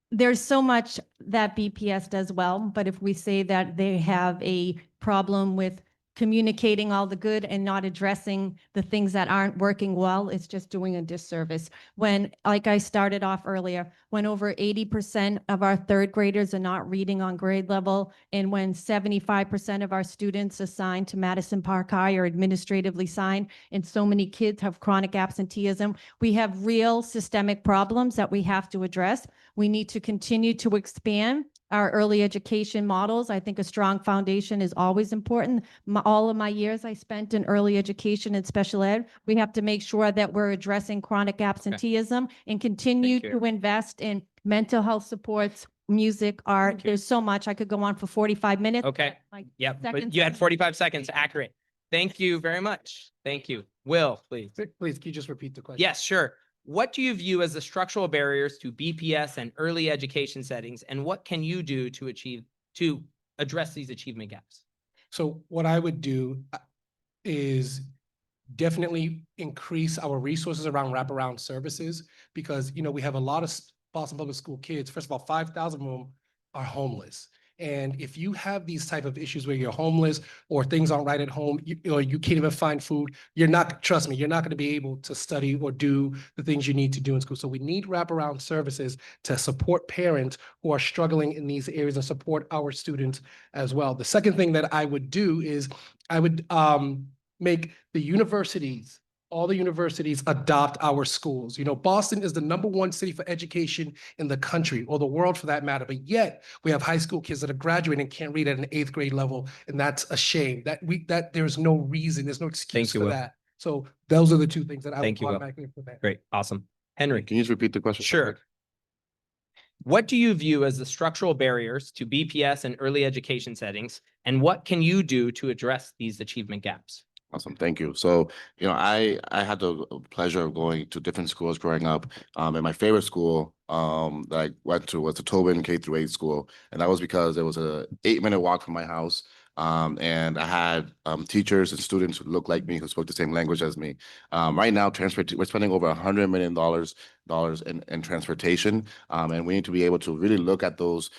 there's so much that BPS does well, but if we say that they have a problem with communicating all the good and not addressing the things that aren't working well, it's just doing a disservice. When, like I started off earlier, when over 80% of our third graders are not reading on grade level, and when 75% of our students assigned to Madison Park High are administratively signed, and so many kids have chronic absenteeism, we have real systemic problems that we have to address. We need to continue to expand our early education models. I think a strong foundation is always important. All of my years I spent in early education and special ed, we have to make sure that we're addressing chronic absenteeism and continue Thank you. to invest in mental health supports, music, art. Thank you. There's so much. I could go on for 45 minutes. Okay. Like Yep, but seconds. you had 45 seconds, accurate. Thank you very much. Thank you. Will, please. Please, can you just repeat the question? Yes, sure. What do you view as the structural barriers to BPS and early education settings, and what can you do to address these achievement gaps? So what I would do is definitely increase our resources around wraparound services, because, you know, we have a lot of Boston Public School kids. First of all, 5,000 of them are homeless. And if you have these type of issues where you're homeless or things aren't right at home, or you can't even find food, trust me, you're not going to be able to study or do the things you need to do in school. So we need wraparound services to support parents who are struggling in these areas and support our students as well. The second thing that I would do is I would make the universities, all the universities adopt our schools. You know, Boston is the #1 city for education in the country, or the world for that matter, but yet we have high school kids that are graduating and can't read at an 8th grade level, and that's a shame. That there's no reason, there's no excuse you, for Will. that. So those are the two things that I would Thank you, Will. automatically put that. Great, awesome. Henry. Can you just repeat the question? Sure. What do you view as the structural barriers to BPS and early education settings, and what can you do to address these achievement gaps? Awesome, thank you. So, you know, I had the pleasure of going to different schools growing up. And my favorite school that I went to was the Tobin K-8 school, and that was because it was a 8-minute walk from my house. And I had teachers and students who looked like me, who spoke the same language as me. Right now, we're spending over $100 million in transportation, and we need to be able to really look at those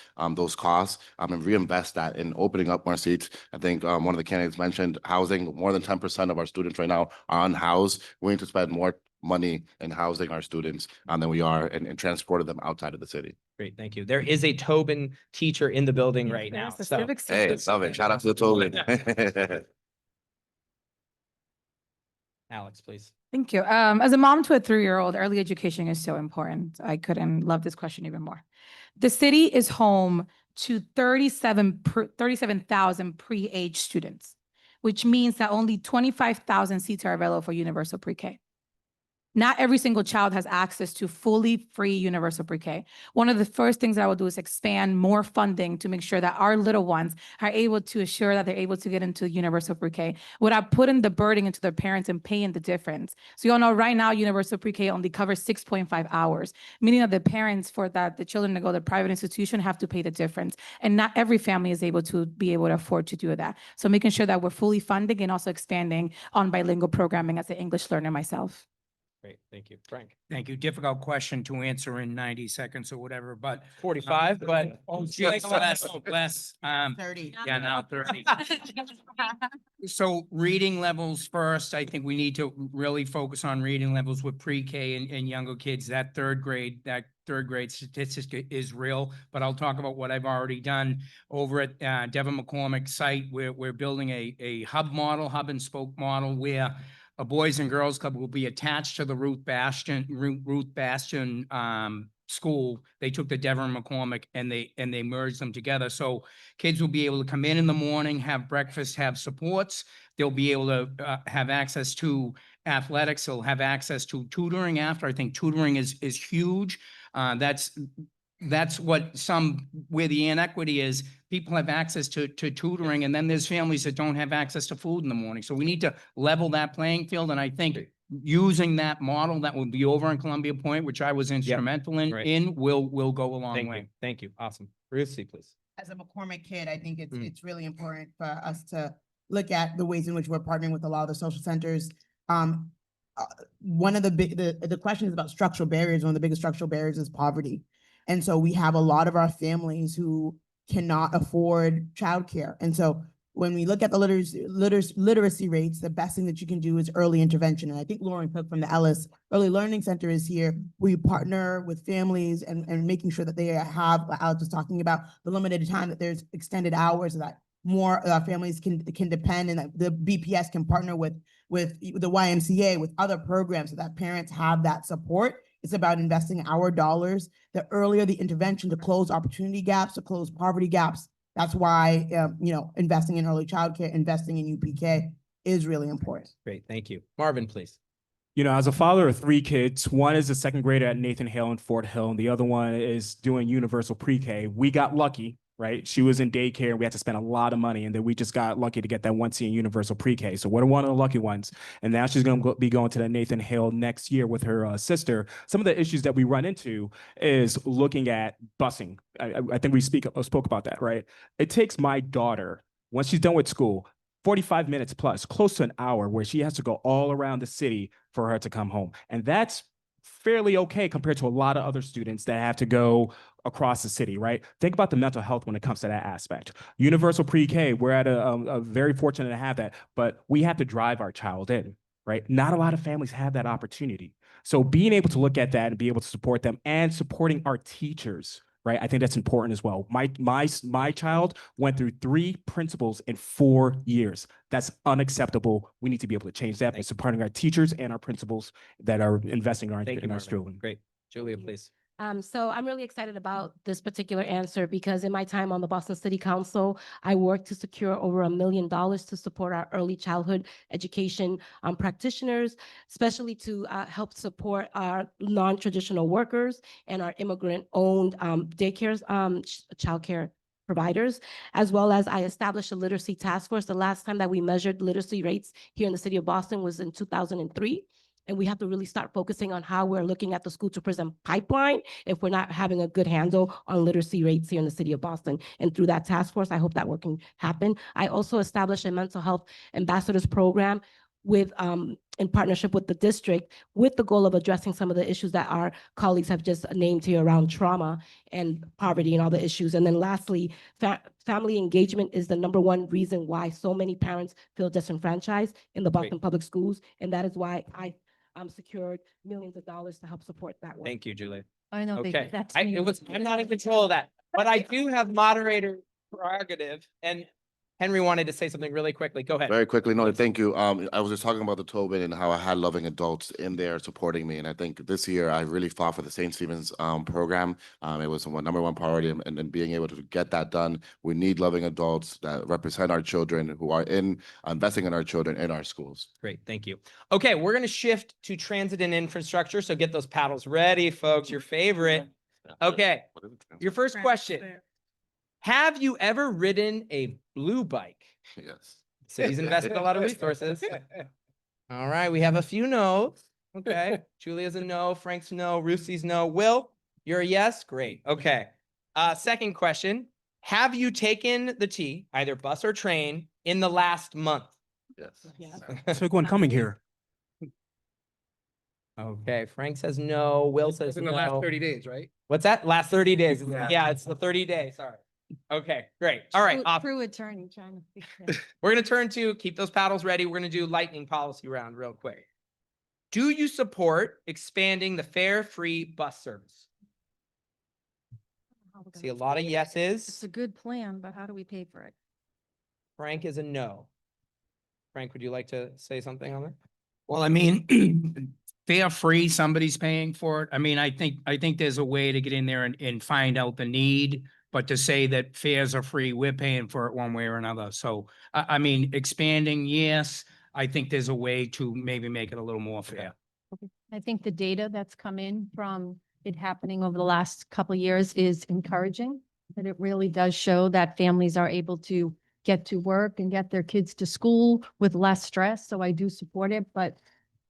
costs and reinvest that in opening up more seats. I think one of the candidates mentioned housing. More than 10% of our students right now are unhoused. We need to spend more money in housing our students than we are in transporting them outside of the city. Great, thank you. There is a Tobin teacher in the building right now. There's a So civics Hey, teacher. love it. Shout out to the Tobin. Alex, please. Thank you. As a mom to a 3-year-old, early education is so important. I couldn't love this question even more. The city is home to 37,000 pre-age students, which means that only 25,000 seats are available for universal pre-K. Not every single child has access to fully free universal pre-K. One of the first things I will do is expand more funding to make sure that our little ones are able to assure that they're able to get into universal pre-K without putting the burden into their parents and paying the difference. So you all know right now, universal pre-K only covers 6.5 hours, meaning that the parents for the children to go to private institution have to pay the difference. And not every family is able to afford to do that. So making sure that we're fully funding and also expanding on bilingual programming as an English learner myself. Great, thank you. Frank. Thank you. Difficult question to answer in 90 seconds or whatever, but 45, but less, 30. yeah, now 30. So reading levels first, I think we need to really focus on reading levels with pre-K and younger kids. That third grade statistic is real, but I'll talk about what I've already done over at Devin McCormick's site. We're building a hub and spoke model where a Boys and Girls Club will be attached to the Ruth Bastion school. They took the Dever and McCormick and they merged them together. So kids will be able to come in the morning, have breakfast, have supports. They'll be able to have access to athletics. They'll have access to tutoring after. I think tutoring is huge. That's what where the inequity is. People have access to tutoring, and then there's families that don't have access to food in the morning. So we need to level that playing field. And I think using that model that will be over in Columbia Point, which I was instrumental in, Right. will go a long Thank way. you. Thank you. Awesome. Ruthzee, please. As a McCormick kid, I think Mm. it's really important for us to look at the ways in which we're partnering with a lot of the social centers. One of the question is about structural barriers. One of the biggest structural barriers is poverty. And so we have a lot of our families who cannot afford childcare. And so when we look at the literacy rates, the best thing that you can do is early intervention. And I think Lauren Cook from the Ellis Early Learning Center is here. We partner with families and making sure that they have, Alex was talking about the limited time, that there's extended hours so that more families can depend, and that the BPS can partner with the YMCA, with other programs so that parents have that support. It's about investing our dollars. The earlier the intervention to close opportunity gaps, to close poverty gaps. That's why, investing in early childcare, investing in UPK is really important. Great. Thank you. Marvin, please. You know, as a father of 3 kids, one is a second grader at Nathan Hale in Fort Hill, and the other one is doing universal pre-K. We got lucky, right? She was in daycare, and we had to spend a lot of money, and then we just got lucky to get that 1C in universal pre-K. So we're one of the lucky ones. And now she's going to be going to that Nathan Hale next year with her sister. Some of the issues that we run into is looking at busing. I think we spoke about that, right? It takes my daughter, once she's done with school, 45 minutes plus, close to an hour, where she has to go all around the city for her to come home. And that's fairly okay compared to a lot of other students that have to go across the city, right? Think about the mental health when it comes to that aspect. Universal pre-K, we're at a very fortunate to have that, but we have to drive our child in, right? Not a lot of families have that opportunity. So being able to look at that and be able to support them and supporting our teachers, right? I think that's important as well. My child went through 3 principals in 4 years. That's unacceptable. We need to be able to change that by supporting our teachers and our principals that are investing in our Marvin. children. Great. Julia, please. So I'm really excited about this particular answer because in my time on the Boston City Council, I worked to secure over $1 million to support our early childhood education practitioners, especially to help support our non-traditional workers and our immigrant-owned daycares, childcare providers, as well as I established a literacy task force. The last time that we measured literacy rates here in the city of Boston was in 2003. And we have to really start focusing on how we're looking at the school to prison pipeline if we're not having a good handle on literacy rates here in the city of Boston. And through that task force, I hope that work can happen. I also established a mental health ambassadors program with in partnership with the district, with the goal of addressing some of the issues that our colleagues have just named here around trauma and poverty and all the issues. And then lastly, family engagement is the #1 reason why so many parents feel disenfranchised in the Boston Public Schools. And that is why I secured millions of dollars to help support that work. Thank you, Julia. I know, Okay. that's I'm not in control of that, but I do have moderator prerogative, and Henry wanted to say something really quickly. Go ahead. Very quickly, no, thank you. I was just talking about the Tobin and how I had loving adults in there supporting me. And I think this year I really fought for the St. Stephen's program. It was my #1 priority, and then being able to get that done. We need loving adults that represent our children, who are investing in our children in our schools. Great, thank you. Okay, we're going to shift to transit and infrastructure. So get those paddles ready, folks. Your favorite. Okay, your first question. Have you ever ridden a blue bike? Yes. City's invested a lot of resources. All right, we have a few no's. Okay, Julia's a no, Frank's no, Ruthzee's no. Will, you're a yes? Great, okay. Second question. Have you taken the T, either bus or train, in the last month? Yes. Took one coming here. Okay, Frank says no, Will says In no. the last 30 days, right? What's that? Last 30 days. Yeah. Yeah, it's the 30 days, sorry. Okay, great. All right, True attorney trying to fix it. we're gonna turn to, keep those paddles ready. We're gonna do lightning policy round real quick. Do you support expanding the fare-free bus service? How we're See a gonna- lot of It's yeses. a good plan, but how do we pay for it? Frank is a no. Frank, would you like to say something on that? Well, I mean, fare free, somebody's paying for it. I mean, I think there's a way to get in there and find out the need, but to say that fares are free, we're paying for it one way or another. So, I mean, expanding, yes, I think there's a way to maybe make it a little more fair. I think the data that's come in from it happening over the last couple of years is encouraging. That it really does show that families are able to get to work and get their kids to school with less stress. So I do support it, but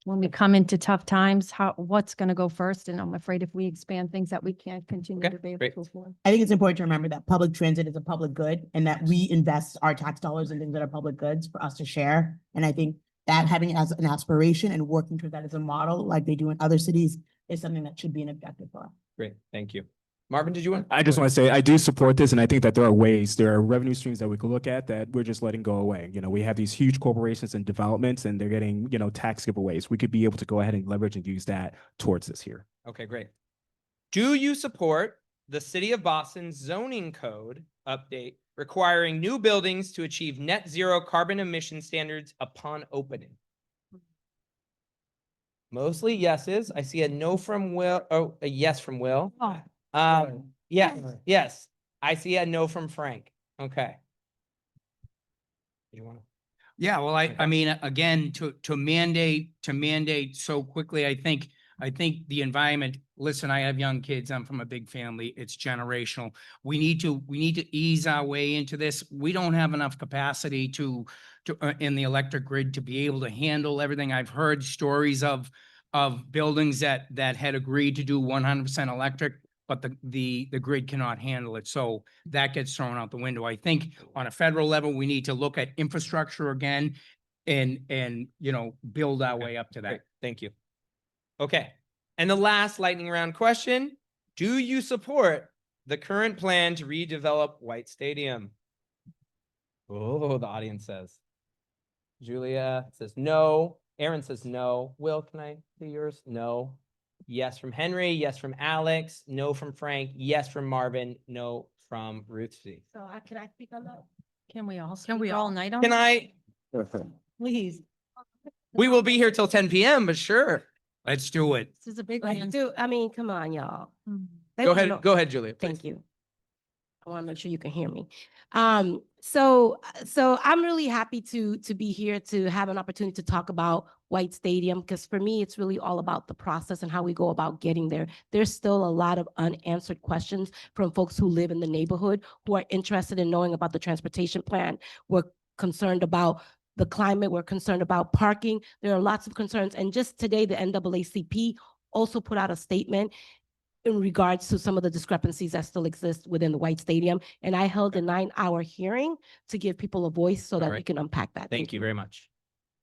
when we come into tough times, what's going to go first? And I'm afraid if we expand things that we can't continue Okay, to be able great. to afford. I think it's important to remember that public transit is a public good and that we invest our tax dollars in things that are public goods for us to share. And I think that having it as an aspiration and working towards that as a model like they do in other cities is something that should be an objective for us. Great, thank you. Marvin, did you want? I just want to say, I do support this, and I think that there are revenue streams that we could look at that we're just letting go away. You know, we have these huge corporations and developments, and they're getting, you know, tax giveaways. We could be able to go ahead and leverage and use that towards this here. Okay, great. Do you support the City of Boston zoning code update requiring new buildings to achieve net zero carbon emission standards upon opening? Mostly yeses. I see a no from Will. Oh, a yes from Will. Yes. I see a no from Frank. Okay. You want to? Yeah, well, I Okay. mean, again, to mandate so quickly, I think the environment, listen, I have young kids. I'm from a big family. It's generational. We need to ease our way into this. We don't have enough capacity to in the electric grid to be able to handle everything. I've heard stories of buildings that had agreed to do 100% electric, but the grid cannot handle it. So that gets thrown out the window. I think on a federal level, we need to look at infrastructure again and you know, build our way up to Great, that. thank you. Okay, and the last lightning round question. Do you support the current plan to redevelop White Stadium? Oh, the audience says. Julia says no. Erin says no. Will, can I see yours? No. Yes from Henry. Yes from Alex. No from Frank. Yes from Marvin. No from Ruthzee. So can I speak on that? Can we all Can we speak all all- night on? Can it? I? Please. We will be here till 10 p.m., but sure. Let's do it. This is a big Like, one. I mean, come on, y'all. Mm. They Go wanna ahead. know- Go ahead, Julia. Thank please. you. I want to make sure you can hear me. So I'm really happy to be here to have an opportunity to talk about White Stadium, because for me, it's really all about the process and how we go about getting there. There's still a lot of unanswered questions from folks who live in the neighborhood who are interested in knowing about the transportation plan. We're concerned about the climate. We're concerned about parking. There are lots of concerns. And just today, the NAACP also put out a statement in regards to some of the discrepancies that still exist within the White Stadium. And I held a 9-hour hearing to give people a voice so that we Alright. can unpack that. Thank you very much.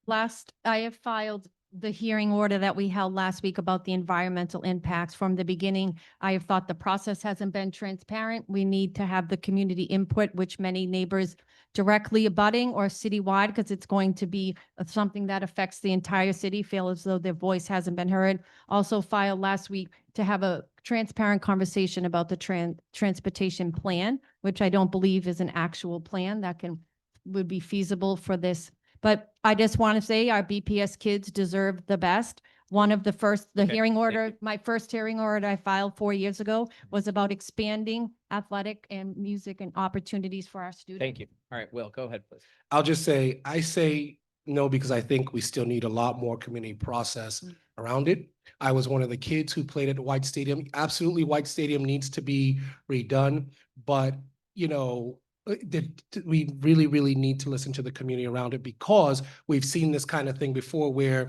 I have filed the hearing order that we held last week about the environmental impacts. From the beginning, I have thought the process hasn't been transparent. We need to have the community input, which many neighbors directly abutting or citywide, because it's going to be something that affects the entire city, feel as though their voice hasn't been heard. Also filed last week to have a transparent conversation about the transportation plan, which I don't believe is an actual plan that would be feasible for this. But I just want to say our BPS kids deserve the best. One of the Okay, hearing thank order, you. my first hearing order I filed 4 years ago was about expanding athletic and music and opportunities for our students. Thank you. All right, Will, go ahead, please. I'll just say, I say no because I think we still need a lot more community process around it. I was one of the kids who played at White Stadium. Absolutely, White Stadium needs to be redone, but you know, we really, really need to listen to the community around it, because we've seen this kind of thing before where,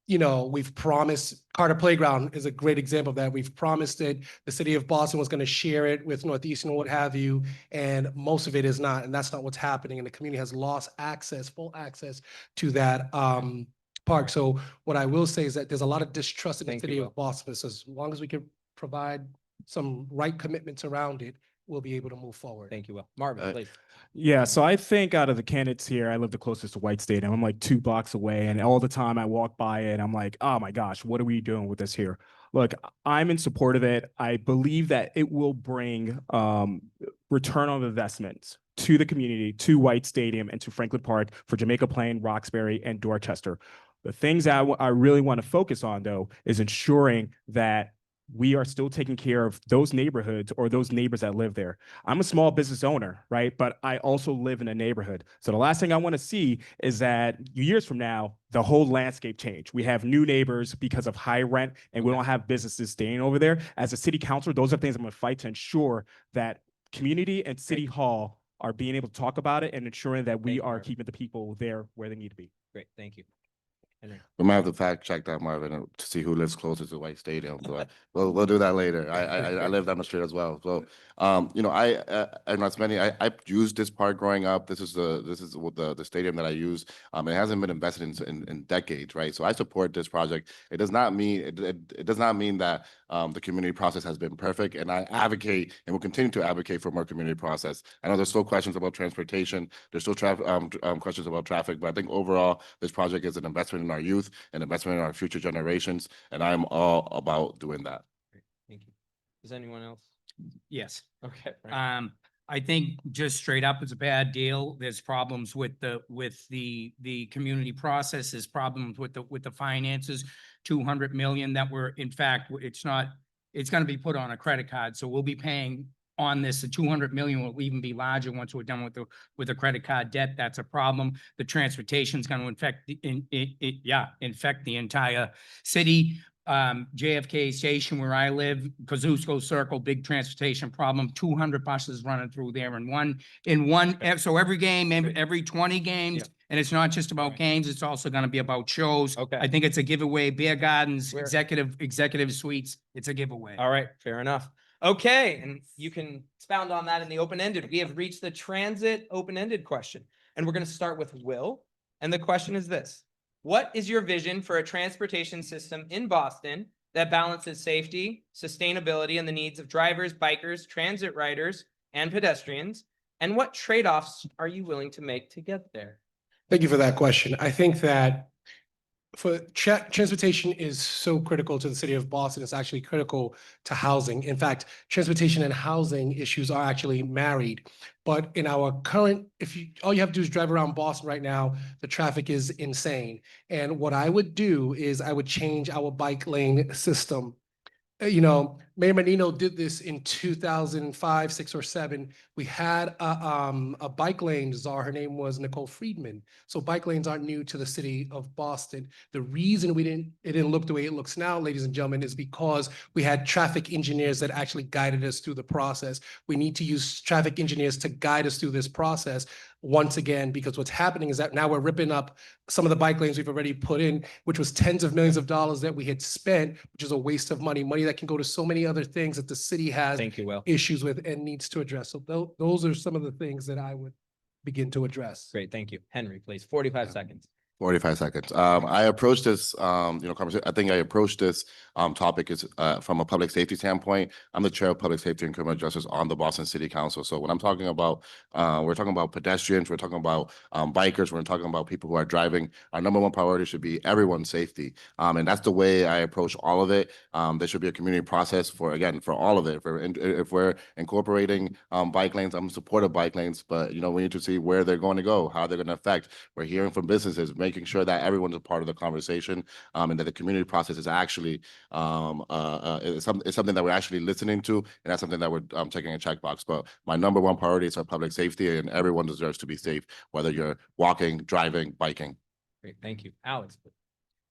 you know, we've promised, Carter Playground is a great example of that. We've promised it, the city of Boston was going to share it with Northeastern or what have you, and most of it is not, and that's not what's happening. And the community has lost access, full access to that park. So what I will say is that there's a lot of distrust in the Thank you, city Will. of Boston. So as long as we can provide some right commitments around it, we'll be able to move forward. Thank you, Will. Marvin, please. Yeah, so I think out of the candidates here, I live the closest to White Stadium. I'm like 2 blocks away, and all the time I walk by it, I'm like, oh my gosh, what are we doing with this here? Look, I'm in support of it. I believe that it will bring return on investments to the community, to White Stadium, and to Franklin Park for Jamaica Plain, Roxbury, and Dorchester. The things that I really want to focus on, though, is ensuring that we are still taking care of those neighborhoods or those neighbors that live there. I'm a small business owner, right? But I also live in a neighborhood. So the last thing I want to see is that years from now, the whole landscape change. We have new neighbors because of high rent, and we don't have businesses staying over there. As a city councilor, those are things I'm going to fight to ensure that community and city hall are being able to talk about it and ensuring that we Thank you, are Marvin. keeping the people there where they need to be. Great, thank you. Henry. We might have to fact check that, Marvin, to see who lives closer to White Stadium. But we'll do that later. I live down the street as well. So, you know, and that's many. I used this park growing up. This is the stadium that I use. It hasn't been invested in decades, right? So I support this project. It does not mean it does not mean that the community process has been perfect, and I advocate and will continue to advocate for more community process. I know there's still questions about transportation. There's still questions about traffic, but I think overall this project is an investment in our youth, an investment in our future generations, and I'm all about doing that. Great, thank you. Does anyone else? Yes. Okay. Frank. I think just straight up, it's a bad deal. There's problems with the community process. There's problems with the finances. 200 million that were, in fact, it's going to be put on a credit card. So we'll be paying on this. The 200 million will even be larger once we're done with the credit card debt. That's a problem. The transportation is going to infect the entire city. JFK Station where I live, Kosciuszko Circle, big transportation problem, 200 buses running through there in one, so every game, every 20 games, Yeah. and it's not just about Right. games, it's also gonna be about shows. Okay. I think it's a giveaway, beer gardens, Where- executive suites, it's a giveaway. All right, fair enough. Okay, and you can expound on that in the open-ended. We have reached the transit open-ended question, and we're going to start with Will. And the question is this: what is your vision for a transportation system in Boston that balances safety, sustainability, and the needs of drivers, bikers, transit riders, and pedestrians? And what trade-offs are you willing to make to get there? Thank you for that question. I think that transportation is so critical to the city of Boston. It's actually critical to housing. In fact, transportation and housing issues are actually married. But in our current, all you have to do is drive around Boston right now, the traffic is insane. And what I would do is I would change our bike lane system. You know, Mayor Menino did this in 2005, 6, or 7. We had a bike lane czar. Her name was Nicole Friedman. So bike lanes aren't new to the city of Boston. The reason it didn't look the way it looks now, ladies and gentlemen, is because we had traffic engineers that actually guided us through the process. We need to use traffic engineers to guide us through this process once again, because what's happening is that now we're ripping up some of the bike lanes we've already put in, which was tens of millions of dollars that we had spent, which is a waste of money that can go to so many other things that the city has Thank you, Will. issues with and needs to address. So those are some of the things that I would begin to address. Great, thank you. Henry, please, 45 seconds. 45 seconds. I approached this, conversation. I think I approached this topic is from a public safety standpoint. I'm the chair of public safety and criminal justice on the Boston City Council. So when I'm talking about, we're talking about pedestrians, we're talking about bikers, we're talking about people who are driving. Our number one priority should be everyone's safety, and that's the way I approach all of it. There should be a community process for all of it. If we're incorporating bike lanes, I'm in support of bike lanes, but we need to see where they're going to go, how they're going to affect. We're hearing from businesses, making sure that everyone's a part of the conversation, and that the community process is actually it's something that we're actually listening to, and that's something that we're taking a checkbox. But my number one priority is our public safety, and everyone deserves to be safe, whether you're walking, driving, biking. Great, thank you. Alex, please.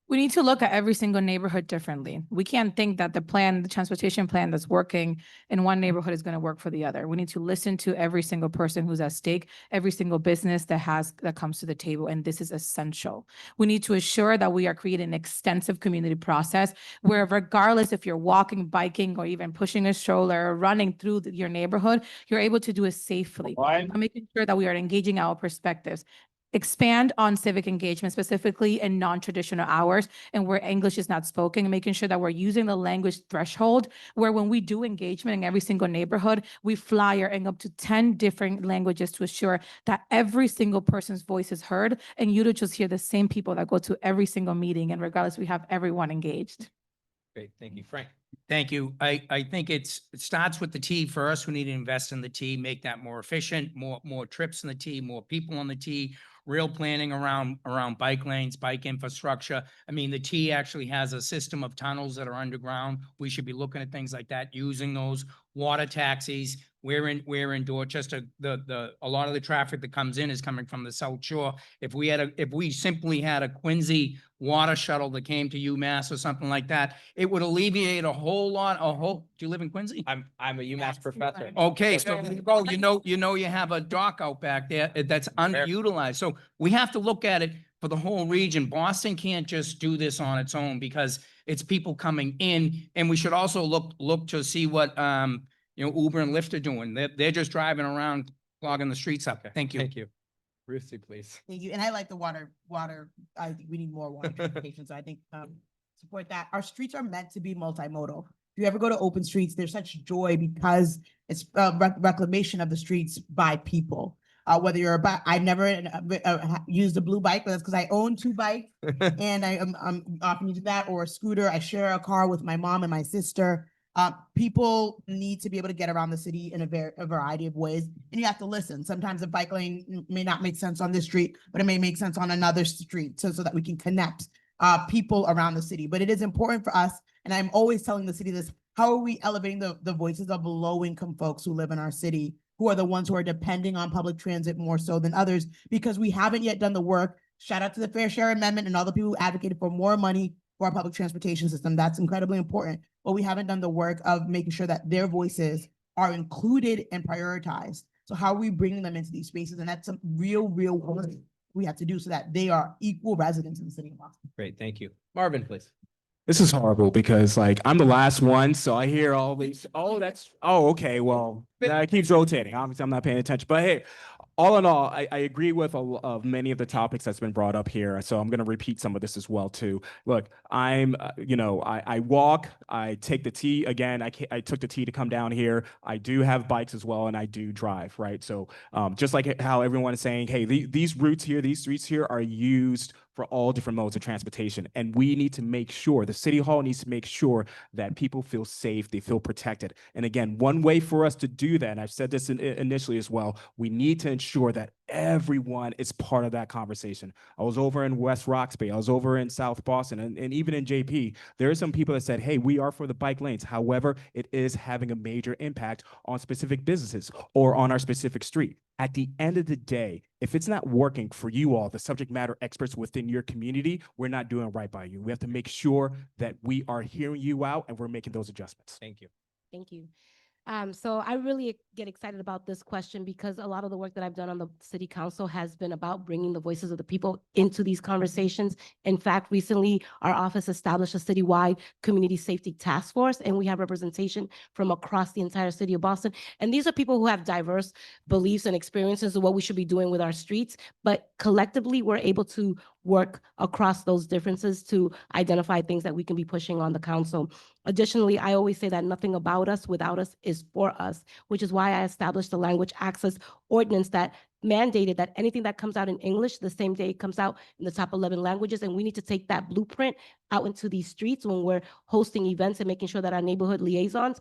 We need to look at every single neighborhood differently. We can't think that the transportation plan that's working in one neighborhood is going to work for the other. We need to listen to every single person who's at stake, every single business that comes to the table, and this is essential. We need to assure that we are creating an extensive community process where, regardless if you're walking, biking, or even pushing a stroller or running through your neighborhood, you're able to do it safely. I'm making sure that we are engaging our perspectives. Expand on civic engagement, specifically in non-traditional hours and where English is not spoken, and making sure that we're using the language threshold where when we do engagement in every single neighborhood, we flyer in up to 10 different languages to assure that every single person's voice is heard, and you to just hear the same people that go to every single meeting, and regardless, we have everyone engaged. Great, thank you. Frank. Thank you. I think it starts with the T first. We need to invest in the T, make that more efficient, more trips in the T, more people on the T, real planning around bike lanes, bike infrastructure. I mean, the T actually has a system of tunnels that are underground. We should be looking at things like that, using those water taxis. We're in Dorchester. A lot of the traffic that comes in is coming from the South Shore. If we simply had a Quincy water shuttle that came to UMass or something like that, it would alleviate a whole lot. Do you live in Quincy? I'm a UMass professor. Okay, so there you go. You have a dock out back there that's underutilized. So we have to look at it for the whole region. Boston can't just do this on its own because it's people coming in, and we should also look to see what Uber and Lyft are doing. They're just driving around clogging the streets up. Thank you. Thank you. Ruthzee, please. Thank you. And I like the water, I think we need more water transportation, so I think, support that. Our streets are meant to be multimodal. If you ever go to open streets, there's such joy because it's reclamation of the streets by people. Whether you're I never used a blue bike, but that's because I own 2 bikes and I'm often using that, or a scooter. I share a car with my mom and my sister. People need to be able to get around the city in a variety of ways, and you have to listen. Sometimes a bike lane may not make sense on this street, but it may make sense on another street, so that we can connect people around the city. But it is important for us, and I'm always telling the city this: how are we elevating the voices of low-income folks who live in our city, who are the ones who are depending on public transit more so than others, because we haven't yet done the work. Shout out to the Fair Share Amendment and all the people who advocated for more money for our public transportation system. That's incredibly important, but we haven't done the work of making sure that their voices are included and prioritized. So how are we bringing them into these spaces? And that's some real work we have to do so that they are equal residents in the city of Boston. Great, thank you. Marvin, please. This is horrible because like I'm the last one, so I hear all these. Okay, well that keeps rotating. Obviously, I'm not paying attention, but hey, all in all, I agree with of many of the topics that's been brought up here. So I'm going to repeat some of this as well too. Look, I'm, I walk, I take the T again. I took the T to come down here. I do have bikes as well, and I do drive, right? So just like how everyone is saying, hey, these routes here, these streets here are used for all different modes of transportation. And we need to make sure, the City Hall needs to make sure that people feel safe, they feel protected. And again, one way for us to do that, and I've said this initially as well, we need to ensure that everyone is part of that conversation. I was over in West Roxbury, I was over in South Boston, and even in JP, there are some people that said, hey, we are for the bike lanes. However, it is having a major impact on specific businesses or on our specific street. At the end of the day, if it's not working for you all, the subject matter experts within your community, we're not doing right by you. We have to make sure that we are hearing you out and we're making those adjustments. Thank you. Thank you. So I really get excited about this question because a lot of the work that I've done on the city council has been about bringing the voices of the people into these conversations. In fact, recently our office established a citywide community safety task force, and we have representation from across the entire city of Boston. And these are people who have diverse beliefs and experiences of what we should be doing with our streets, but collectively we're able to work across those differences to identify things that we can be pushing on the council. Additionally, I always say that nothing about us without us is for us, which is why I established the language access ordinance that mandated that anything that comes out in English the same day it comes out in the top 11 languages. And we need to take that blueprint out into these streets when we're hosting events and making sure that our neighborhood liaisons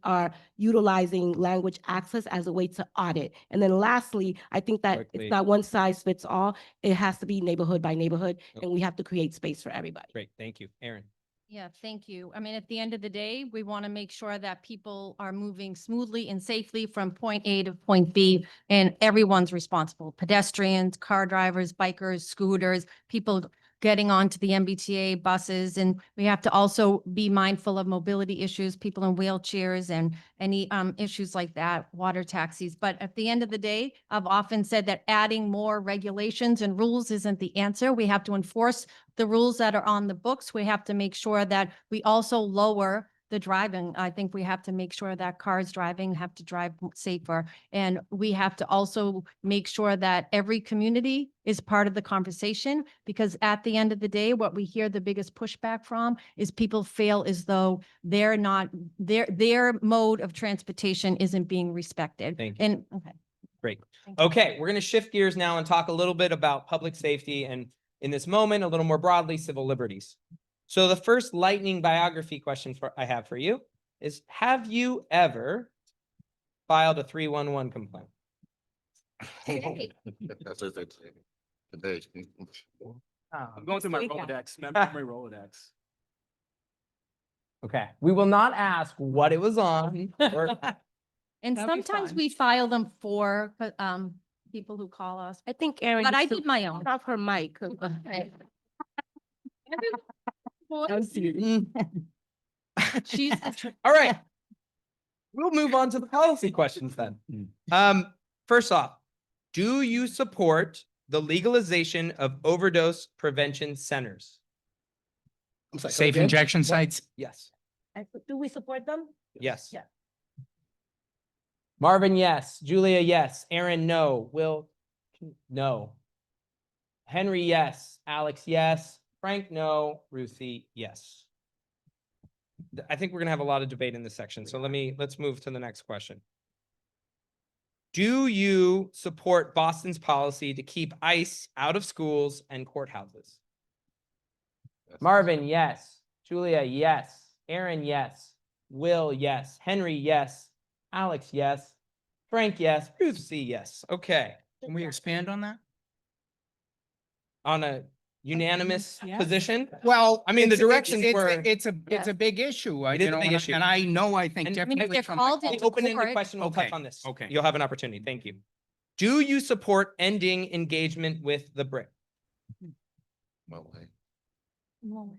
are utilizing language access as a way to audit. And then lastly, I think that it's not one size fits all. It has to be neighborhood by neighborhood, and we have to create space for everybody. Great, thank you. Erin. Yeah, thank you. I mean, at the end of the day, we want to make sure that people are moving smoothly and safely from point A to point B, and everyone's responsible. Pedestrians, car drivers, bikers, scooters, people getting onto the MBTA buses. And we have to also be mindful of mobility issues, people in wheelchairs and any issues like that, water taxis. But at the end of the day, I've often said that adding more regulations and rules isn't the answer. We have to enforce the rules that are on the books. We have to make sure that we also lower the driving. I think we have to make sure that cars driving have to drive safer. And we have to also make sure that every community is part of the conversation, because at the end of the day, what we hear the biggest pushback from is people feel as though they're not, their mode of transportation isn't being respected. Thank you. And okay. Great. Thank you. Okay, we're going to shift gears now and talk a little bit about public safety and, in this moment, a little more broadly, civil liberties. So the first lightning biography question I have for you is, have you ever filed a 311 complaint? Today. I'm going through my Rolodex, memory Rolodex. Okay, we will not ask what it was on. or- And That'd be sometimes fun. we file them for, people who call us. I think Erin. But I needs to did my own. turn off her mic. Okay. She's All right. We'll move on to the policy questions then. First off, do you support the legalization of overdose prevention centers? I'm sorry, come Safe again? injection sites? Yes. Do we support them? Yes. Yeah. Marvin, yes. Julia, yes. Erin, no. Will, no. Henry, yes. Alex, yes. Frank, no. Ruthzee, yes. I think we're gonna have a lot of debate in this section, so let's move to the next question. Do you support Boston's policy to keep ICE out of schools and courthouses? Marvin, yes. Julia, yes. Erin, yes. Will, yes. Henry, yes. Alex, yes. Frank, yes. Ruthzee, yes. Okay. Can we expand on that? On a unanimous Yes. position? Well, I mean, the it's- directions were- It's a big issue. It is a big issue. And I know, I think And- definitely they're from. called The into open-ended court. question, we'll touch Okay, on this. okay. You'll have an opportunity. Thank you. Do you support ending engagement with the BRIC? Well, hey.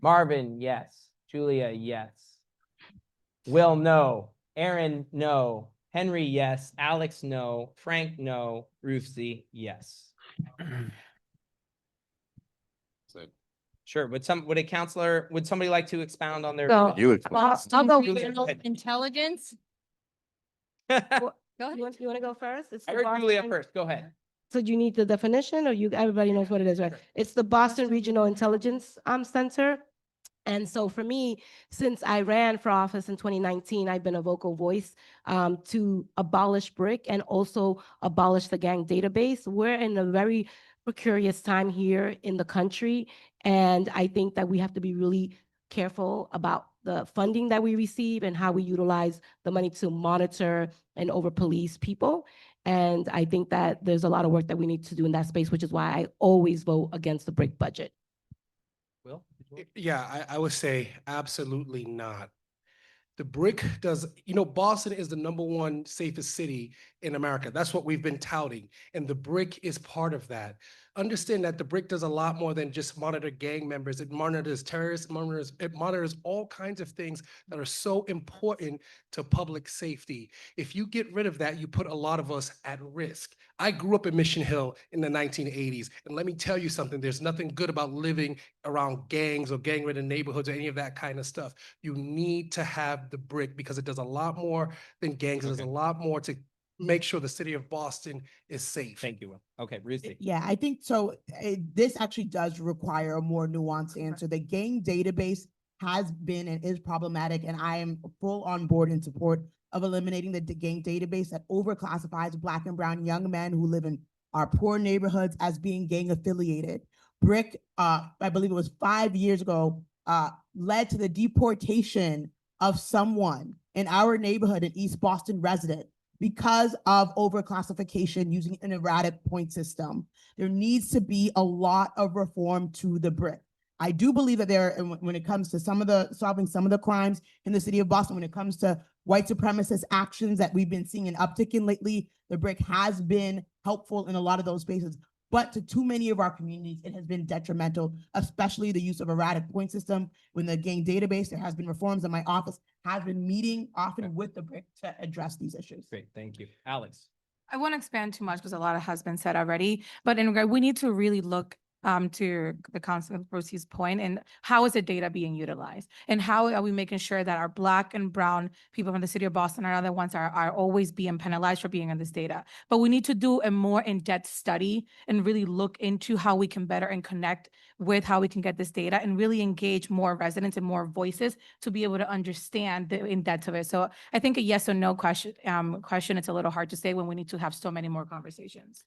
Marvin, yes. Julia, yes. Will, no. Erin, no. Henry, yes. Alex, no. Frank, no. Ruthzee, yes. So, Sure. Would somebody like to expound on their? So- You explain. Boston go. Regional Intelligence. Go Go You want to go first? It's I the heard Julia Boston- first. Go ahead. So do you need the definition or everybody knows what it is, right? It's the Boston Regional Intelligence Center. And so for me, since I ran for office in 2019, I've been a vocal voice to abolish BRIC and also abolish the gang database. We're in a very precarious time here in the country. And I think that we have to be really careful about the funding that we receive and how we utilize the money to monitor and over police people. And I think that there's a lot of work that we need to do in that space, which is why I always vote against the BRIC budget. Will? Yeah, I would say absolutely not. The BRIC does, Boston is the #1 safest city in America. That's what we've been touting. And the BRIC is part of that. Understand that the BRIC does a lot more than just monitor gang members. It monitors terrorists, it monitors all kinds of things that are so important to public safety. If you get rid of that, you put a lot of us at risk. I grew up in Mission Hill in the 1980s. And let me tell you something, there's nothing good about living around gangs or gang-ridden neighborhoods or any of that kind of stuff. You need to have the BRIC because it does a lot more than gangs. It does a lot more to make sure the city of Boston is safe. Thank you, Will. Okay, Ruthzee. Yeah, I think so. This actually does require a more nuanced answer. The gang database has been and is problematic, and I am full on board in support of eliminating the gang database that overclassifies Black and brown young men who live in our poor neighborhoods as being gang affiliated. BRIC, I believe it was 5 years ago, led to the deportation of someone in our neighborhood, an East Boston resident, because of overclassification using an erratic point system. There needs to be a lot of reform to the BRIC. I do believe that when it comes to solving some of the crimes in the city of Boston, when it comes to white supremacist actions that we've been seeing an uptick in lately, the BRIC has been helpful in a lot of those spaces. But to too many of our communities, it has been detrimental, especially the use of erratic point system. When the gang database, there has been reforms, and my office has been meeting often with the BRIC to address these issues. Great, thank you. Alex. I won't expand too much because a lot has been said already, but in regard, we need to really look to the Councilor Rosie's point, and how is the data being utilized? And how are we making sure that our Black and brown people from the city of Boston are the ones are always being penalized for being on this data? But we need to do a more in-depth study and really look into how we can better and connect with how we can get this data and really engage more residents and more voices to be able to understand the in-depth of it. So I think a yes or no question, it's a little hard to say when we need to have so many more conversations.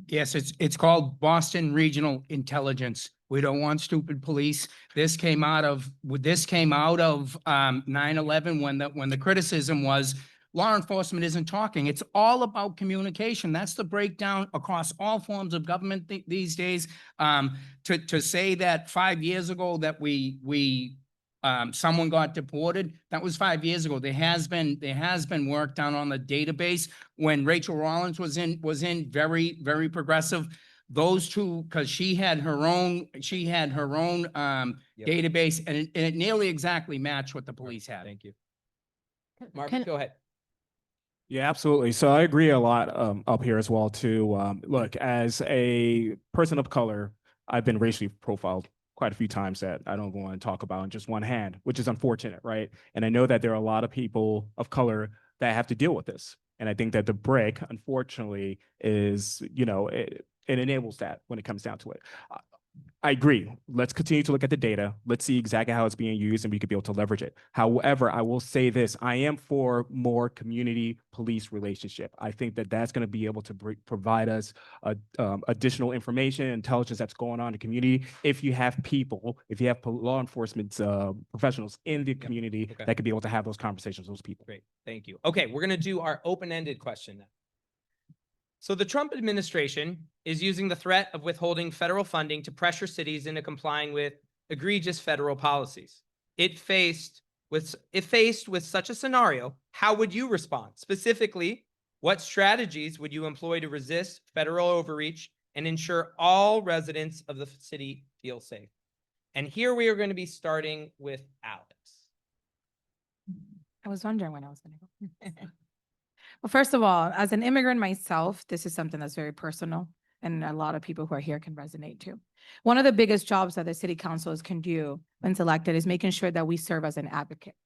Yes, it's called Boston Regional Intelligence. We don't want stupid police. This came out of 9/11 when the criticism was law enforcement isn't talking. It's all about communication. That's the breakdown across all forms of government these days. To say that 5 years ago that someone got deported, that was 5 years ago. There has been work done on the database. When Rachel Rollins was in very, very progressive. Those two, because she had her own database, and it nearly exactly matched what the police had. Thank you. Marvin, go ahead. Yeah, absolutely. So I agree a lot up here as well too. Look, as a person of color, I've been racially profiled quite a few times that I don't want to talk about in just one hand, which is unfortunate, right? And I know that there are a lot of people of color that have to deal with this. And I think that the brick, unfortunately, is, it enables that when it comes down to it. I agree. Let's continue to look at the data. Let's see exactly how it's being used and we could be able to leverage it. However, I will say this, I am for more community police relationship. I think that that's going to be able to provide us additional information, intelligence that's going on in the community. If you have people, if you have law enforcement professionals in the community that could be able to have those conversations with those people. Great. Thank you. Okay, we're going to do our open-ended question now. So the Trump administration is using the threat of withholding federal funding to pressure cities into complying with egregious federal policies. If faced with such a scenario, how would you respond? Specifically, what strategies would you employ to resist federal overreach and ensure all residents of the city feel safe? And here we are going to be starting with Alex. I was wondering when I was going to go. Well, first of all, as an immigrant myself, this is something that's very personal, and a lot of people who are here can resonate too. One of the biggest jobs that the city councils can do when elected is making sure that we serve as an advocate,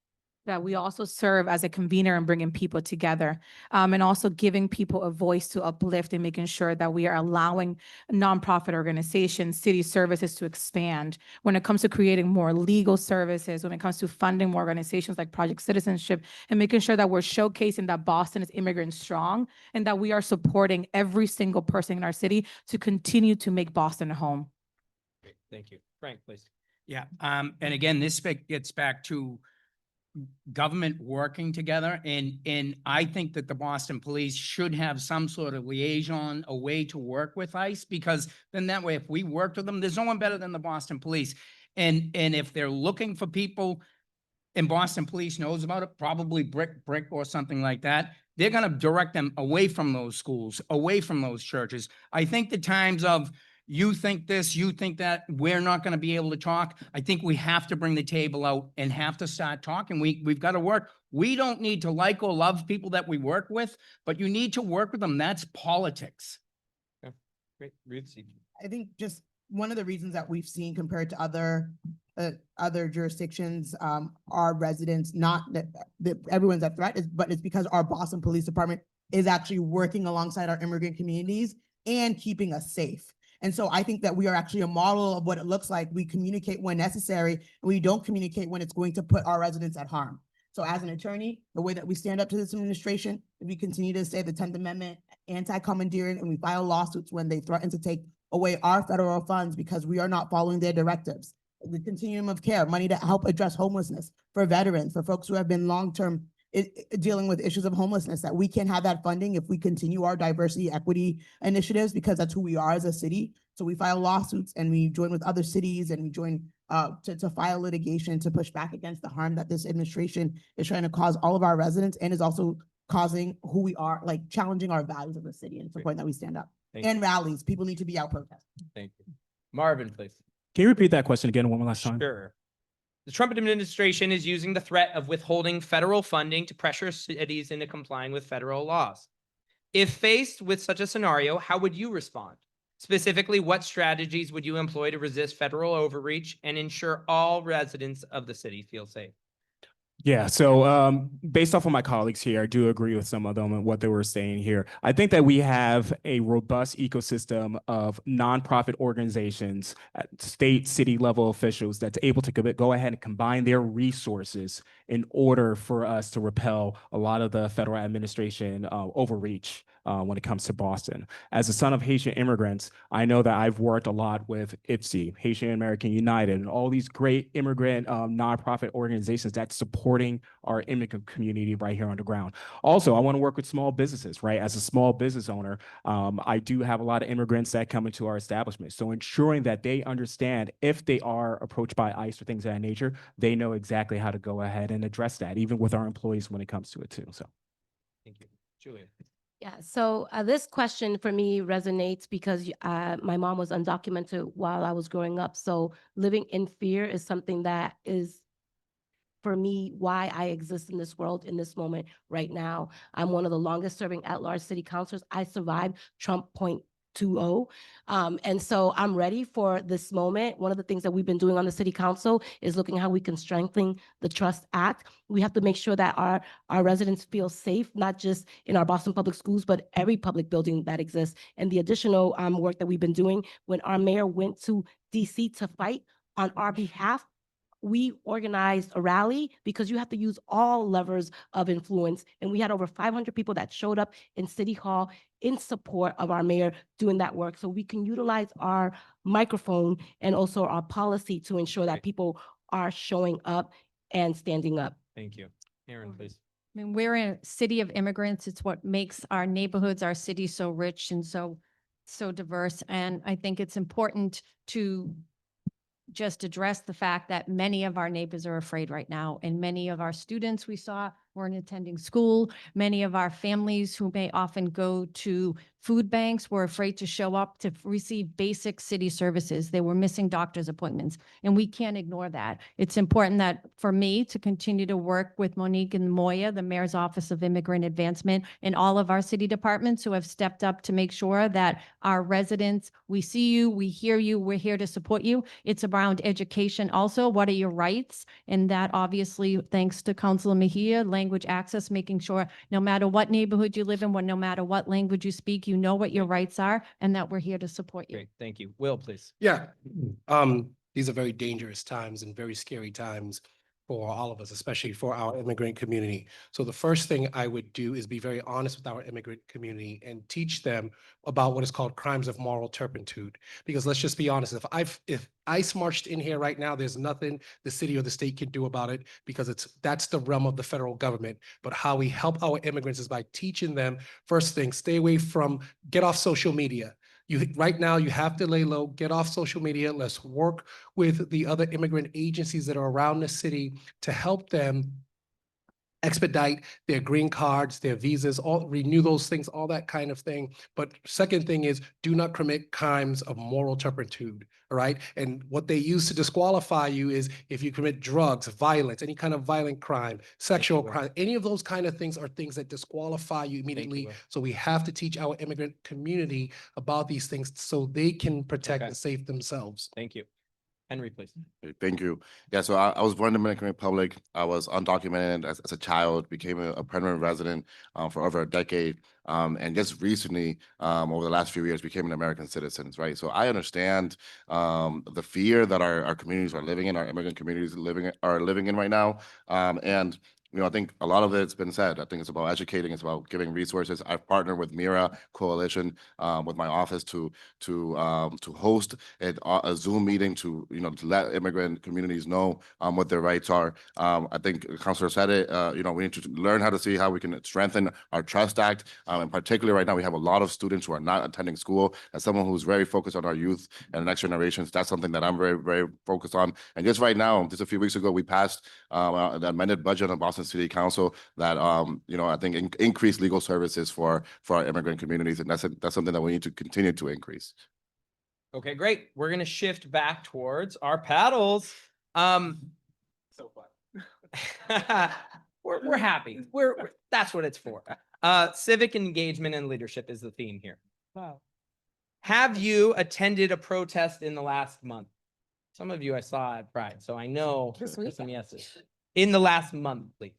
that we also serve as a convener and bringing people together, and also giving people a voice to uplift and making sure that we are allowing nonprofit organizations, city services to expand when it comes to creating more legal services, when it comes to funding more organizations like Project Citizenship, and making sure that we're showcasing that Boston is immigrant strong and that we are supporting every single person in our city to continue to make Boston a home. Great. Thank you. Frank, please. Yeah, and again, this gets back to government working together, and I think that the Boston Police should have some sort of liaison, a way to work with ICE, because then that way, if we worked with them, there's no one better than the Boston Police. And if they're looking for people, and Boston Police knows about it, probably brick or something like that, they're gonna direct them away from those schools, away from those churches. I think the times of you think this, you think that, we're not going to be able to talk. I think we have to bring the table out and have to start talking. We've got to work. We don't need to like or love people that we work with, but you need to work with them. That's politics. Okay. Great. Ruthzee. I think just one of the reasons that we've seen compared to other jurisdictions, our residents, not that everyone's a threat, but it's because our Boston Police Department is actually working alongside our immigrant communities and keeping us safe. And so I think that we are actually a model of what it looks like. We communicate when necessary, and we don't communicate when it's going to put our residents at harm. So as an attorney, the way that we stand up to this administration, if we continue to say the 10th Amendment, anti-commandeering, and we file lawsuits when they threaten to take away our federal funds because we are not following their directives. The continuum of care, money to help address homelessness for veterans, for folks who have been long-term dealing with issues of homelessness, that we can have that funding if we continue our diversity equity initiatives, because that's who we are as a city. So we file lawsuits and we join with other cities, and we join to file litigation to push back against the harm that this administration is trying to cause all of our residents, and is also causing who we are, like challenging our values of the city. And it's important that we stand up. And rallies, people need to be out protesting. Thank you. Marvin, please. Can you repeat that question again one last time? Sure. The Trump administration is using the threat of withholding federal funding to pressure cities into complying with federal laws. If faced with such a scenario, how would you respond? Specifically, what strategies would you employ to resist federal overreach and ensure all residents of the city feel safe? Yeah, so based off of my colleagues here, I do agree with some of them and what they were saying here. I think that we have a robust ecosystem of nonprofit organizations, state, city level officials that's able to go ahead and combine their resources in order for us to repel a lot of the federal administration overreach when it comes to Boston. As a son of Haitian immigrants, I know that I've worked a lot with IPSI, Haitian American United, and all these great immigrant nonprofit organizations that's supporting our immigrant community right here on the ground. Also, I want to work with small businesses, right? As a small business owner, I do have a lot of immigrants that come into our establishment. So ensuring that they understand if they are approached by ICE or things of that nature, they know exactly how to go ahead and address that, even with our employees when it comes to it too. So Thank you. Julia. Yeah, so this question for me resonates because my mom was undocumented while I was growing up. So living in fear is something that is, for me, why I exist in this world in this moment right now. I'm one of the longest serving at-large city councilors. I survived Trump 2.0. And so I'm ready for this moment. One of the things that we've been doing on the city council is looking how we can strengthen the Trust Act. We have to make sure that our residents feel safe, not just in our Boston public schools, but every public building that exists. And the additional work that we've been doing, when our mayor went to DC to fight on our behalf, we organized a rally because you have to use all levers of influence. And we had over 500 people that showed up in City Hall in support of our mayor doing that work. So we can utilize our microphone and also our policy to ensure that Right. people are showing up and standing up. Thank you. Erin, please. I mean, we're a city of immigrants. It's what makes our neighborhoods, our city so rich and so diverse. And I think it's important to just address the fact that many of our neighbors are afraid right now. And many of our students we saw weren't attending school. Many of our families who may often go to food banks were afraid to show up to receive basic city services. They were missing doctor's appointments, and we can't ignore that. It's important that for me to continue to work with Monique and Moya, the Mayor's Office of Immigrant Advancement, and all of our city departments who have stepped up to make sure that our residents, we see you, we hear you, we're here to support you. It's around education also. What are your rights? And that obviously, thanks to Councilor Mejia, language access, making sure no matter what neighborhood you live in, no matter what language you speak, you know what your rights are and that we're here to support you. Great. Thank you. Will, please. Yeah, these are very dangerous times and very scary times for all of us, especially for our immigrant community. So the first thing I would do is be very honest with our immigrant community and teach them about what is called crimes of moral turpitude. Because let's just be honest, if ICE marched in here right now, there's nothing the city or the state can do about it because that's the realm of the federal government. But how we help our immigrants is by teaching them, first thing, stay away from, get off social media. Right now, you have to lay low, get off social media. Let's work with the other immigrant agencies that are around the city to help them expedite their green cards, their visas, renew those things, all that kind of thing. But second thing is, do not commit crimes of moral turpitude, all right? And what they use to disqualify you is if you commit drugs, violence, any kind of violent crime, sexual crime, any of those kind of things are things that disqualify you immediately. So we have to teach our immigrant community about these things so they can protect and save themselves. Thank you. Henry, please. Thank you. Yeah, so I was born in the Dominican Republic. I was undocumented as a child, became a permanent resident for over a decade. And just recently, over the last few years, became an American citizen, right? So I understand the fear that our communities are living in, our immigrant communities are living in right now. And I think a lot of it's been said. I think it's about educating. It's about giving resources. I've partnered with Mira Coalition with my office to host a Zoom meeting to to let immigrant communities know what their rights are. I think Councilor said it. We need to learn how to see how we can strengthen our Trust Act. And particularly right now, we have a lot of students who are not attending school. As someone who's very focused on our youth and the next generations, that's something that I'm very, very focused on. And just right now, just a few weeks ago, we passed the amended budget on Boston City Council that I think increased legal services for our immigrant communities, and that's something that we need to continue to increase. Okay, great. We're gonna shift back towards our paddles. So fun. We're happy. That's what it's for. Civic engagement and leadership is the theme here. Wow. Have you attended a protest in the last month? Some of you I saw at Pride, so I know there's some yeses. In the last month, please.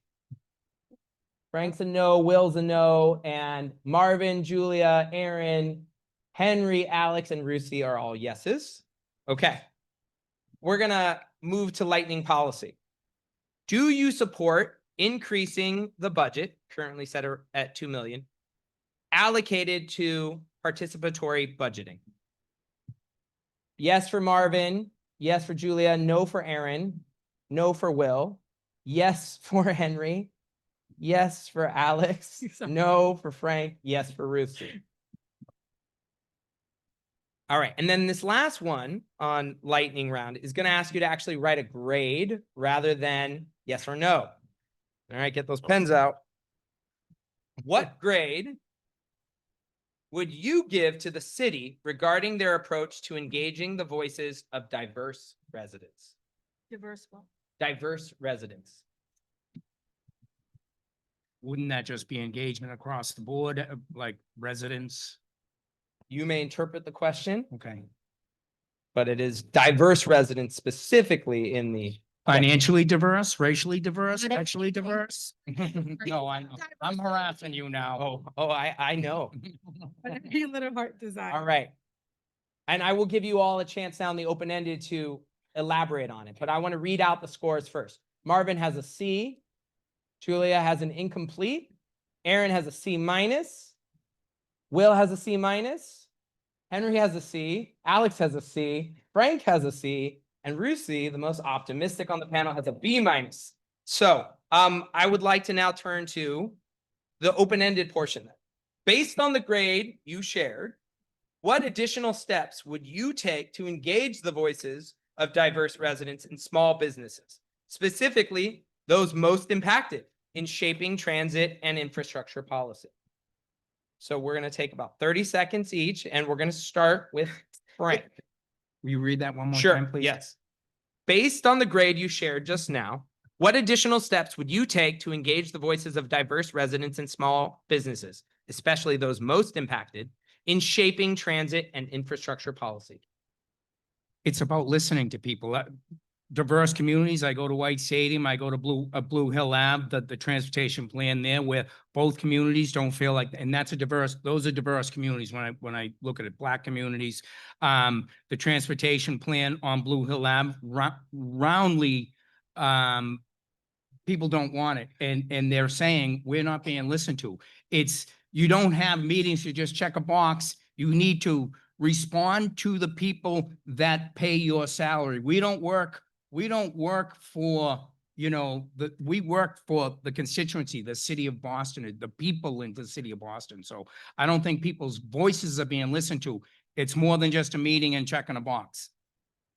Frank's a no, Will's a no, and Marvin, Julia, Erin, Henry, Alex, and Ruthzee are all yeses. Okay. We're gonna move to lightning policy. Do you support increasing the budget, currently set at $2 million, allocated to participatory budgeting? Yes for Marvin, yes for Julia, no for Erin, no for Will, yes for Henry, yes for Alex, no for Frank, yes for Ruthzee. All right, and then this last one on lightning round is going to ask you to actually write a grade rather than yes or no. All right, get those pens out. What grade would you give to the city regarding their approach to engaging the voices of diverse residents? Diverse one. Diverse residents. Wouldn't that just be engagement across the board, like residents? You may interpret the question, Okay. but it is diverse residents specifically in the Financially diverse, racially diverse, But I- sexually diverse? No, I know. I'm harassing you now. I know. A little heart design. All right. And I will give you all a chance now in the open-ended to elaborate on it, but I want to read out the scores first. Marvin has a C. Julia has an incomplete. Erin has a C minus. Will has a C minus. Henry has a C. Alex has a C. Frank has a C. And Ruthzee, the most optimistic on the panel, has a B minus. So I would like to now turn to the open-ended portion. Based on the grade you shared, what additional steps would you take to engage the voices of diverse residents and small businesses, specifically those most impacted in shaping transit and infrastructure policy? So we're going to take about 30 seconds each, and we're going to start with Frank. Will you read that one more Sure, time, please? yes. Based on the grade you shared just now, what additional steps would you take to engage the voices of diverse residents and small businesses, especially those most impacted, in shaping transit and infrastructure policy? It's about listening to people. Diverse communities, I go to White Stadium, I go to Blue Hill Ave, the transportation plan there where both communities don't feel like, and those are diverse communities when I look at it, Black communities. The transportation plan on Blue Hill Ave roundly, people don't want it. And they're saying, we're not being listened to. You don't have meetings to just check a box. You need to respond to the people that pay your salary. We don't work for, we work for the constituency, the city of Boston, the people in the city of Boston. So I don't think people's voices are being listened to. It's more than just a meeting and checking a box.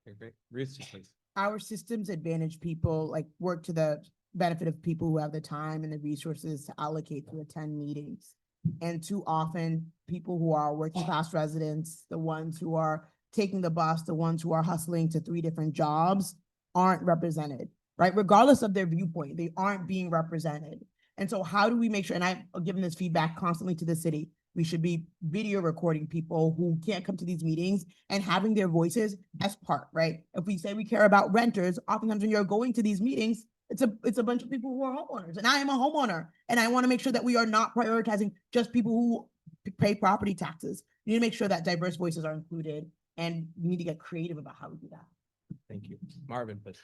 Okay, great. Ruthzee, please. Our systems advantage people, like work to the benefit of people who have the time and the resources to allocate to attend meetings. And too often, people who are working class residents, the ones who are taking the bus, the ones who are hustling to 3 different jobs, aren't represented, right? Regardless of their viewpoint, they aren't being represented. And so how do we make sure, and I've given this feedback constantly to the city, we should be video recording people who can't come to these meetings and having their voices as part, right? If we say we care about renters, oftentimes when you're going to these meetings, it's a bunch of people who are homeowners, and I am a homeowner, and I want to make sure that we are not prioritizing just people who pay property taxes. We need to make sure that diverse voices are included, and we need to get creative about how we do that. Thank you. Marvin, please.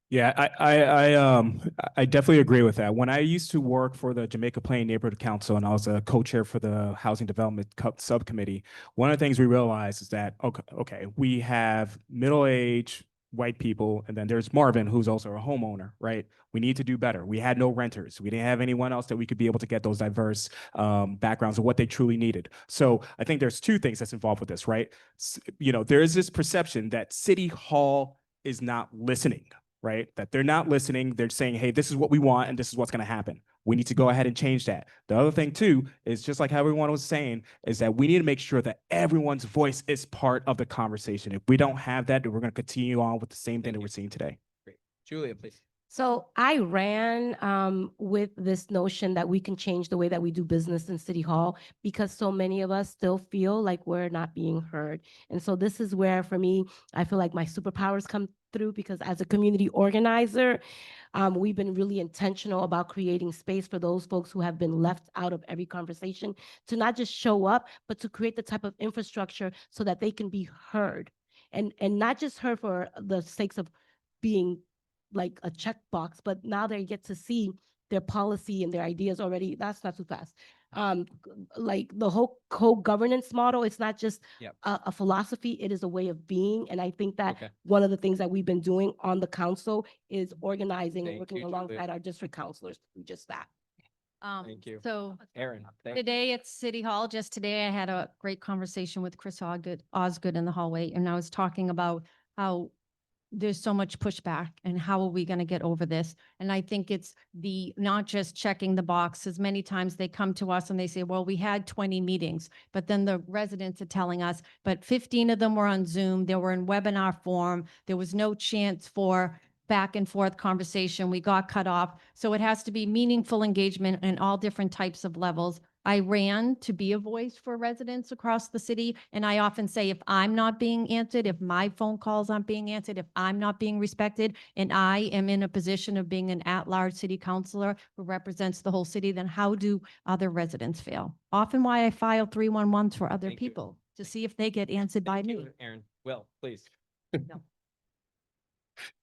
Yeah, I definitely agree with that. When I used to work for the Jamaica Plain Neighborhood Council and I was a co-chair for the Housing Development Subcommittee, one of the things we realized is that, okay, we have middle-aged white people, and then there's Marvin, who's also a homeowner, right? We need to do better. We had no renters. We didn't have anyone else that we could be able to get those diverse backgrounds of what they truly needed. So I think there's 2 things that's involved with this, right? There is this perception that City Hall is not listening, right? That they're not listening. They're saying, hey, this is what we want and this is what's going to happen. We need to go ahead and change that. The other thing too is, just like how everyone was saying, is that we need to make sure that everyone's voice is part of the conversation. If we don't have that, then we're going to continue on with the same thing that we're seeing today. Great. Julia, please. So I ran with this notion that we can change the way that we do business in City Hall, because so many of us still feel like we're not being heard. And so this is where, for me, I feel like my superpowers come through, because as a community organizer, we've been really intentional about creating space for those folks who have been left out of every conversation to not just show up, but to create the type of infrastructure so that they can be heard, and not just heard for the sakes of being like a checkbox, but now they get to see their policy and their ideas already. That's not too fast. like the whole co-governance model. It's not just Yep. a philosophy, it is a way of being. And I think that Okay. one of the things that we've been doing on the council is organizing and Thank working you, Julia. alongside our district counselors to do just that. Thank you. So Erin, thank you. today at City Hall, just today, I had a great conversation with Chris Osgood in the hallway, and I was talking about how there's so much pushback and how are we going to get over this? And I think it's the not just checking the boxes. Many times they come to us and they say, well, we had 20 meetings, but then the residents are telling us, but 15 of them were on Zoom. They were in webinar form. There was no chance for back and forth conversation. We got cut off. So it has to be meaningful engagement in all different types of levels. I ran to be a voice for residents across the city. And I often say, if I'm not being answered, if my phone calls aren't being answered, if I'm not being respected, and I am in a position of being an at-large city councilor who represents the whole city, then how do other residents feel? Often why I file 311s for other Thank you. people to see if they get answered by Thank me. you, Erin. Will, please.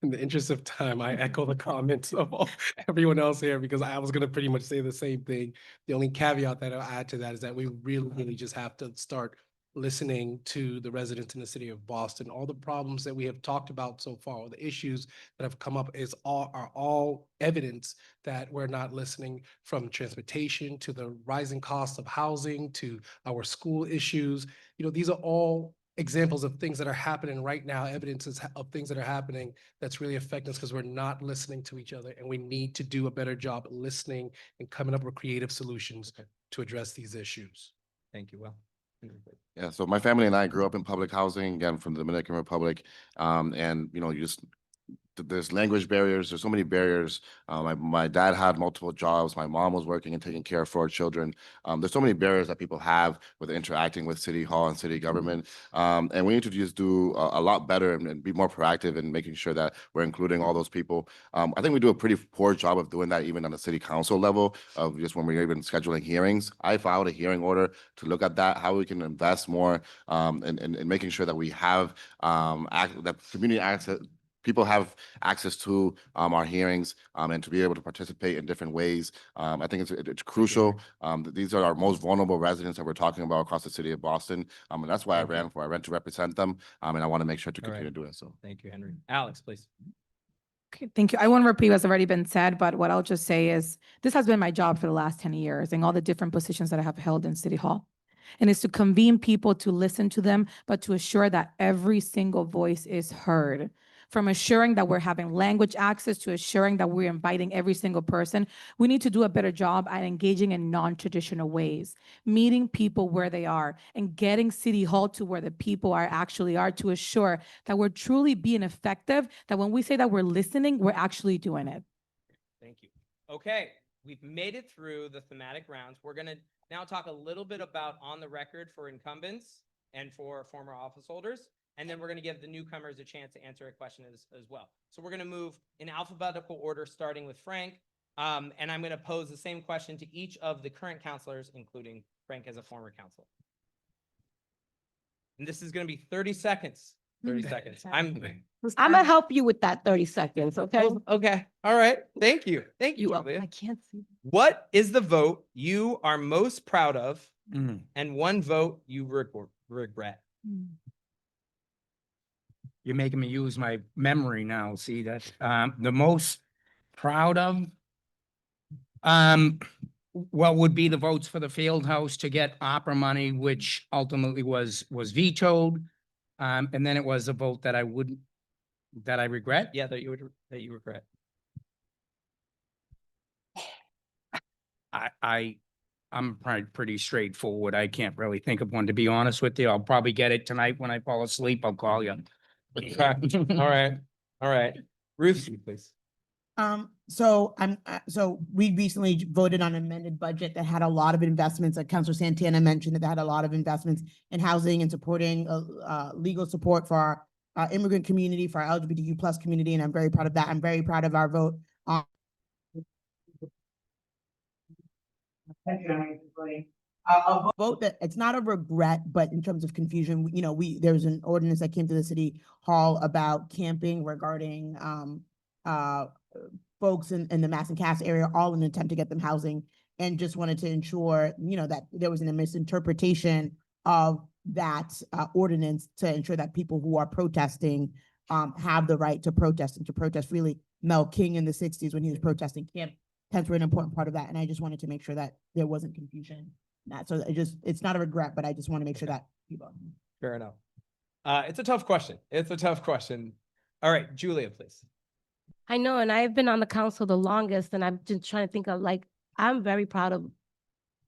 In the interest of time, I echo the comments of everyone else here because I was gonna pretty much say the same thing. The only caveat that I'll add to that is that we really just have to start listening to the residents in the city of Boston. All the problems that we have talked about so far, all the issues that have come up are all evidence that we're not listening, from transportation to the rising cost of housing to our school issues. You know, these are all examples of things that are happening right now, evidences of things that are happening that's really affecting us because we're not listening to each other, and we need to do a better job listening and coming up with creative solutions to address these issues. Thank you, Will. Yeah, so my family and I grew up in public housing, again, from the Dominican Republic. And, you know, there's language barriers. There's so many barriers. My dad had multiple jobs. My mom was working and taking care of 4 children. There's so many barriers that people have with interacting with city hall and city government. And we need to just do a lot better and be more proactive in making sure that we're including all those people. I think we do a pretty poor job of doing that even on the city council level, of just when we're even scheduling hearings. I filed a hearing order to look at that, how we can invest more in making sure that we have that community access. People have access to our hearings and to be able to participate in different ways. I think it's crucial. These are our most vulnerable residents that we're talking about across the city of Boston. And that's why I ran to represent them. And I want to make sure to All right. continue doing so. Thank you, Henry. Alex, please. Okay, thank you. I won't repeat what's already been said, but what I'll just say is this has been my job for the last 10 years and all the different positions that I have held in City Hall. And it's to convene people, to listen to them, but to assure that every single voice is heard. From assuring that we're having language access to assuring that we're inviting every single person, we need to do a better job at engaging in non-traditional ways, meeting people where they are and getting City Hall to where the people actually are to assure that we're truly being effective, that when we say that we're listening, we're actually doing it. Thank you. Okay, we've made it through the thematic rounds. We're going to now talk a little bit about on the record for incumbents and for former office holders. And then we're going to give the newcomers a chance to answer a question as well. So we're going to move in alphabetical order, starting with Frank. And I'm going to pose the same question to each of the current counselors, including Frank as a former counselor. And this is going to be 30 seconds. 30 seconds. I'm gonna help you with that 30 seconds, okay? Oh, okay. All right. Thank you. Thank you, You Julia. I can't see. What is the vote you are most proud of Mm. and one vote you regret? You're making me use my memory now. See that? The most proud of, what would be the votes for the field house to get opera money, which ultimately was vetoed. And then it was a vote that I regret. Yeah, that you regret. I'm probably pretty straightforward. I can't really think of one, to be honest with you. I'll probably get it tonight when I fall asleep. I'll call you. All right. All right. Ruthzee, please. So we recently voted on an amended budget that had a lot of investments, like Councilor Santana mentioned, that had a lot of investments in housing and supporting legal support for our immigrant community, for our LGBTQ plus community, and I'm very proud of that. I'm very proud of our vote on a vote that it's not a regret, but in terms of confusion, you know, there's an ordinance that came to the city hall about camping regarding folks in the Mass and Cass area, all in an attempt to get them housing. and just wanted to ensure, that there wasn't a misinterpretation of that ordinance to ensure that people who are protesting have the right to protest and to protest freely. Mel King in the 60s, when he was protesting tents were an important part of that. And I just wanted to make sure that there wasn't confusion. So it's not a regret, but I just want to make sure that people. Fair enough. It's a tough question. All right, Julia, please. I know, and I've been on the council the longest, and I'm just trying to think of I'm very proud of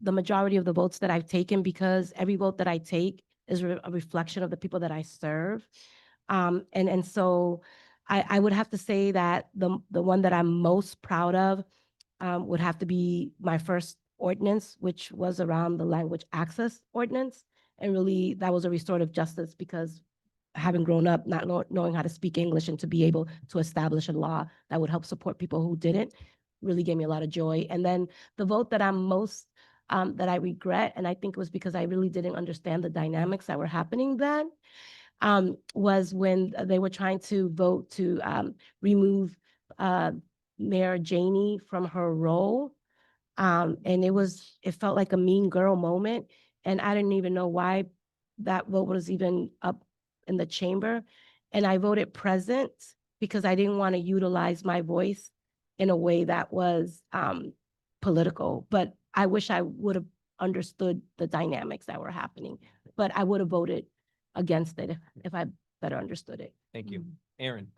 the majority of the votes that I've taken, because every vote that I take is a reflection of the people that I serve. And so I would have to say that the one that I'm most proud of would have to be my first ordinance, which was around the language access ordinance. And really, that was a restorative justice, because having grown up, not knowing how to speak English, and to be able to establish a law that would help support people who didn't, really gave me a lot of joy. And then the vote that I'm most, that I regret, and I think it was because I really didn't understand the dynamics that were happening then, was when they were trying to vote to remove Mayor Janey from her role. And it felt like a mean girl moment. And I didn't even know why that vote was even up in the chamber. And I voted present because I didn't want to utilize my voice in a way that was political. But I wish I would have understood the dynamics that were happening. But I would have voted against it if I better understood it. Thank you. Erin.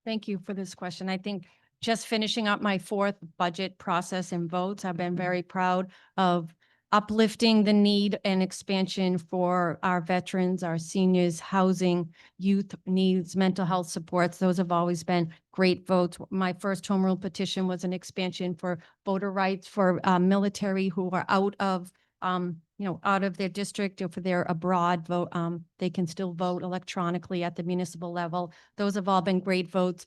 Thank you for this question. I think just finishing up my 4th budget process and votes, I've been very proud of uplifting the need and expansion for our veterans, our seniors, housing, youth needs, mental health supports. Those have always been great votes. My first home rule petition was an expansion for voter rights for military who are out of their district, or if they're abroad, vote, they can still vote electronically at the municipal level. Those have all been great votes.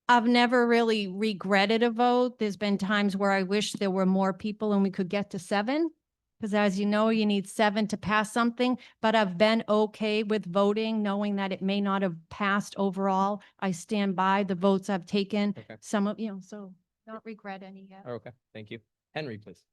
I've never really regretted a vote. There's been times where I wish there were more people and we could get to 7, because as you know, you need 7 to pass something, but I've been okay with voting, knowing that it may not have passed overall. I stand by the votes I've taken. Okay. Some of, so don't regret any yet. Okay, thank you. Henry, please.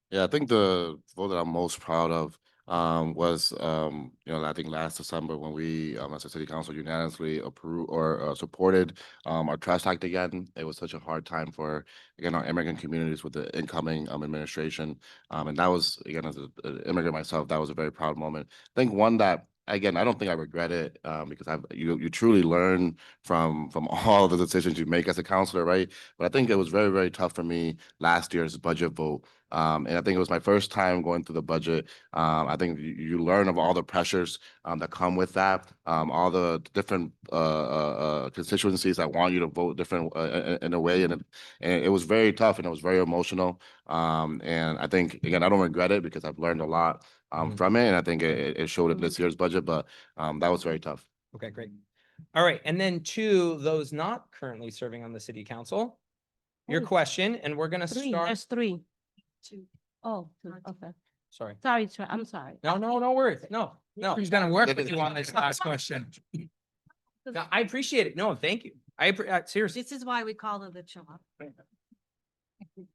Yeah, I think the vote that I'm most proud of was, I think last December when we, as a city council, unanimously approved or supported our Trust Act again. It was such a hard time for, again, our immigrant communities with the incoming administration. And that was, again, as an immigrant myself, that was a very proud moment. I think one that, again, I don't think I regret it because you truly learn from all the decisions you make as a councilor, right? But I think it was very, very tough for me last year's budget vote. And I think it was my first time going through the budget. I think you learn of all the pressures that come with that, all the different constituencies that want you to vote different in a way. And it was very tough and it was very emotional. And I think, again, I don't regret it because I've learned a lot from it. And I think it showed in this year's budget, but that was very tough. Okay, great. All right, and then to those not currently serving on the city council, your question, and we're gonna start. There's 3. 2. Oh, 2. Okay. Sorry. Sorry, I'm sorry. No worries. No. Who's gonna work with you on this last question? No, I appreciate it. No, thank you. Seriously, This is why we call it the chop.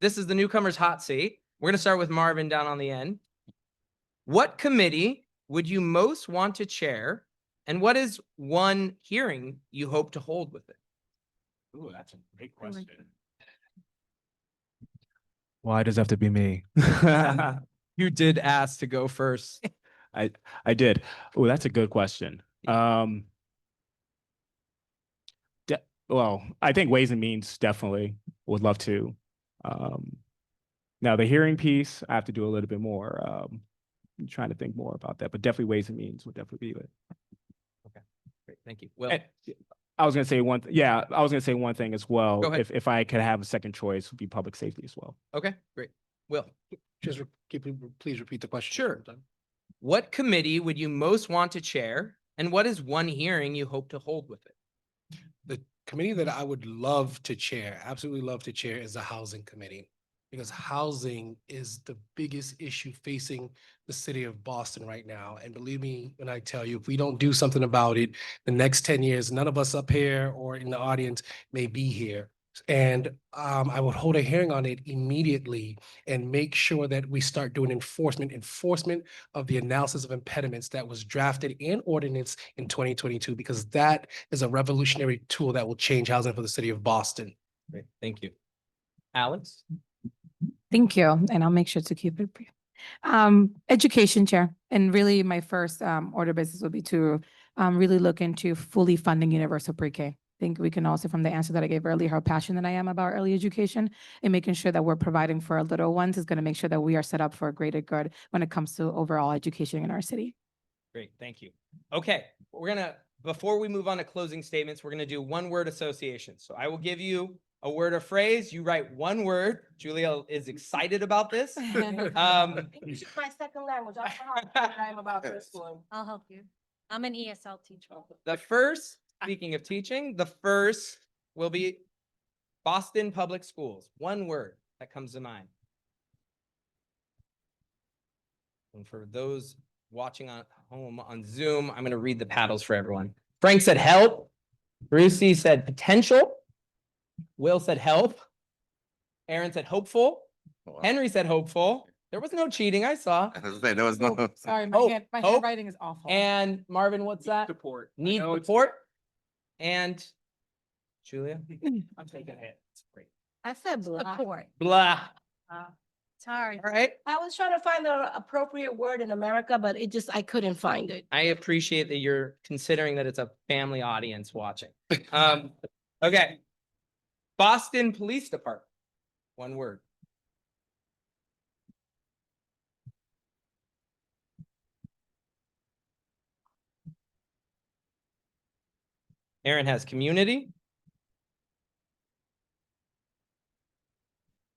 this is the newcomer's hot seat. We're gonna start with Marvin down on the end. What committee would you most want to chair, and what is one hearing you hope to hold with it? Ooh, that's a great question. Why does it have to be me? You did ask to go first. I did. Oh, that's a good question. Well, I think Ways and Means definitely would love to. Now the hearing piece, I have to do a little bit more. I'm trying to think more about that, but definitely Ways and Means would definitely be it. Okay, great, thank you. Well, I was gonna say one. I was gonna say one thing as well. Go ahead. If I could have a second choice, would be public safety as well. okay, great. Will, Just please repeat the question. Sure. What committee would you most want to chair, and what is one hearing you hope to hold with it? The committee that I would love to chair, absolutely love to chair, is the Housing Committee. Because housing is the biggest issue facing the city of Boston right now. And believe me when I tell you, if we don't do something about it, the next 10 years, none of us up here or in the audience may be here. And I would hold a hearing on it immediately and make sure that we start doing enforcement of the analysis of impediments that was drafted in ordinance in 2022, because that is a revolutionary tool that will change housing for the city of Boston. Great, thank you. Alex? Thank you, and I'll make sure to keep it brief. Education chair, and really my first order of business would be to really look into fully funding universal pre-K. I think we can also, from the answer that I gave earlier, how passionate I am about early education and making sure that we're providing for our little ones is going to make sure that we are set up for a greater good when it comes to overall education in our city. Great, thank you. Okay, before we move on to closing statements, we're gonna do one word association. So I will give you a word or phrase. You write one word. Julia is excited about this. English is my second language. I'm about this one. I'll help you. I'm an ESL teacher. The first, speaking of teaching, the first will be Boston Public Schools. One word that comes to mind. And for those watching at home on Zoom, I'm going to read the paddles for everyone. Frank said help. Ruthzee said potential. Will said help. Erin said hopeful. Henry said hopeful. There was no cheating, I saw. I was saying, there was no. Sorry, Hope, my hope. handwriting is awful. And Marvin, what's that? Support. Need support. And Julia? I'm taking it. It's great. I said blah. Blah. It's hard. All right. I was trying to find the appropriate word in America, but I couldn't find it. I appreciate that you're considering that it's a family audience watching. Okay. Boston Police Department. One word. Erin has community.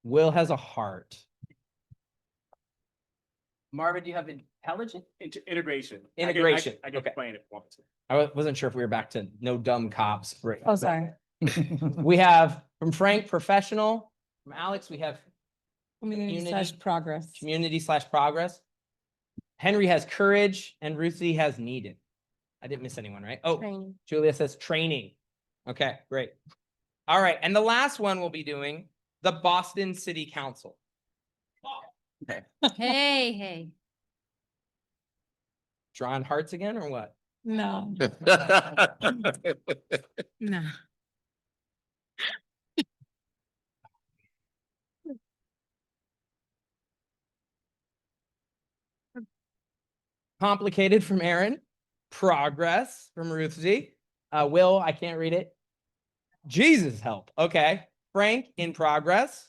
Will has a heart. Marvin, do you have intelligent? Integration. Integration. I can Okay. explain it. Once. I wasn't sure if we were back to no dumb cops. Oh, sorry. We have from Frank, professional. From Alex, we have Community/progress. community/progress. Henry has courage and Ruthzee has needed. I didn't miss anyone, right? Oh, Training. Julia says training. Okay, great. All right, and the last one we'll be doing, the Boston City Council. Hey. Drawing hearts again or what? No, no. Complicated from Erin. Progress from Ruthzee. Will, I can't read it. Jesus help. Okay. Frank, in progress.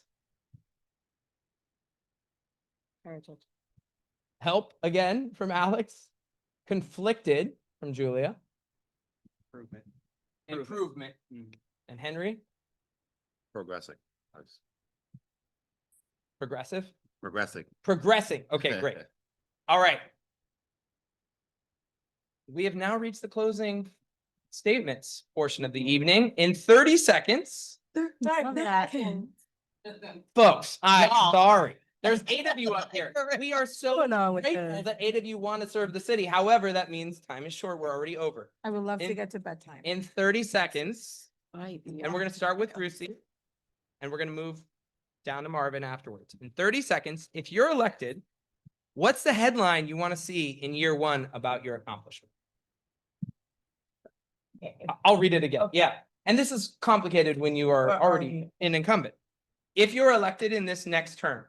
Help again from Alex. Conflicted from Julia. Improvement. Improvement. And Henry, Progressing. Nice. progressive. Progressing. Progressing. Okay, great. All right. We have now reached the closing statements portion of the evening. In 30 seconds, folks, I'm sorry. There's 8 of you up here. We are so grateful that 8 of you want to serve the city. However, that means time is short. We're already over. I would love In- to get to bedtime. In 30 seconds, Right. and we're going to start with Ruthzee, and we're going to move down to Marvin afterwards. In 30 seconds, if you're elected, what's the headline you want to see in year 1 about your accomplishment? I'll read it again. Yeah. And this is complicated when you are already an incumbent. If you're elected in this next term,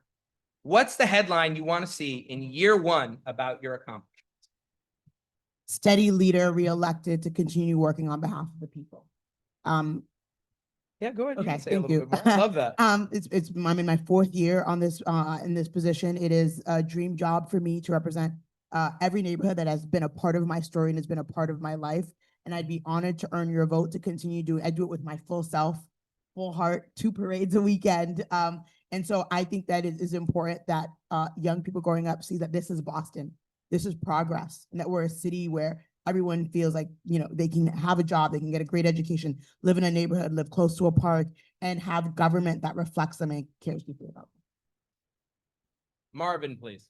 what's the headline you want to see in year 1 about your accomplishment? Steady leader reelected to continue working on behalf of the people. Yeah, go ahead. You Okay, can say a thank little you. bit more. Love that. I'm in my 4th year on this, in this position. It is a dream job for me to represent every neighborhood that has been a part of my story and has been a part of my life. And I'd be honored to earn your vote to continue doing. I do it with my full self, full heart, 2 parades a weekend. And so I think that it is important that young people growing up see that this is Boston, this is progress, and that we're a city where everyone feels like, you know, they can have a job, they can get a great education, live in a neighborhood, live close to a park, and have government that reflects them and cares deeply about them. Marvin, please.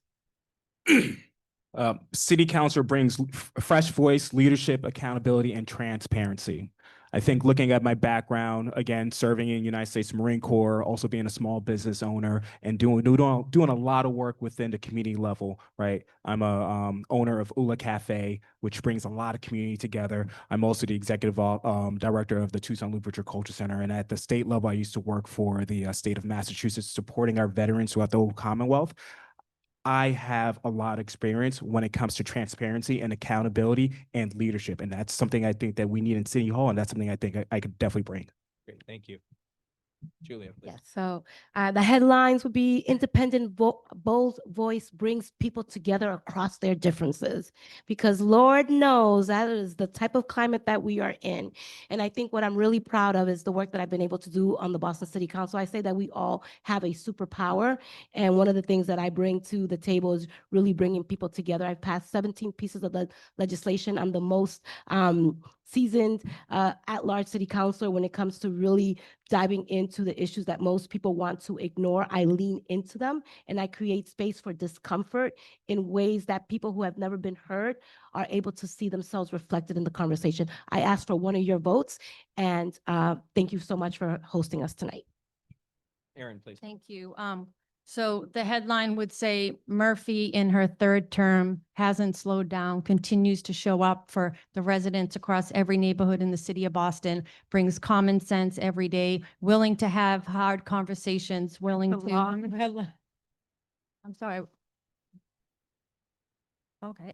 City council brings fresh voice, leadership, accountability, and transparency. I think looking at my background, again, serving in United States Marine Corps, also being a small business owner and doing a lot of work within the community level, right? I'm a owner of Ula Cafe, which brings a lot of community together. I'm also the executive director of the Tucson Louijeune Culture Center. And at the state level, I used to work for the state of Massachusetts, supporting our veterans throughout the whole Commonwealth. I have a lot of experience when it comes to transparency and accountability and leadership. And that's something I think that we need in City Hall. And that's something I think I could definitely bring. Great, thank you. Julia, please. Yes, so the headlines would be independent, bold voice brings people together across their differences, because Lord knows that is the type of climate that we are in. And I think what I'm really proud of is the work that I've been able to do on the Boston City Council. I say that we all have a superpower. And one of the things that I bring to the table is really bringing people together. I've passed 17 pieces of legislation. I'm the most seasoned at-large city councilor when it comes to really diving into the issues that most people want to ignore. I lean into them and I create space for discomfort in ways that people who have never been heard are able to see themselves reflected in the conversation. I asked for one of your votes, and thank you so much for hosting us tonight. Erin, please. Thank you. So the headline would say Murphy in her third term hasn't slowed down, continues to show up for the residents across every neighborhood in the city of Boston, brings common sense every day, willing to have hard conversations, willing to. I'm sorry. Okay.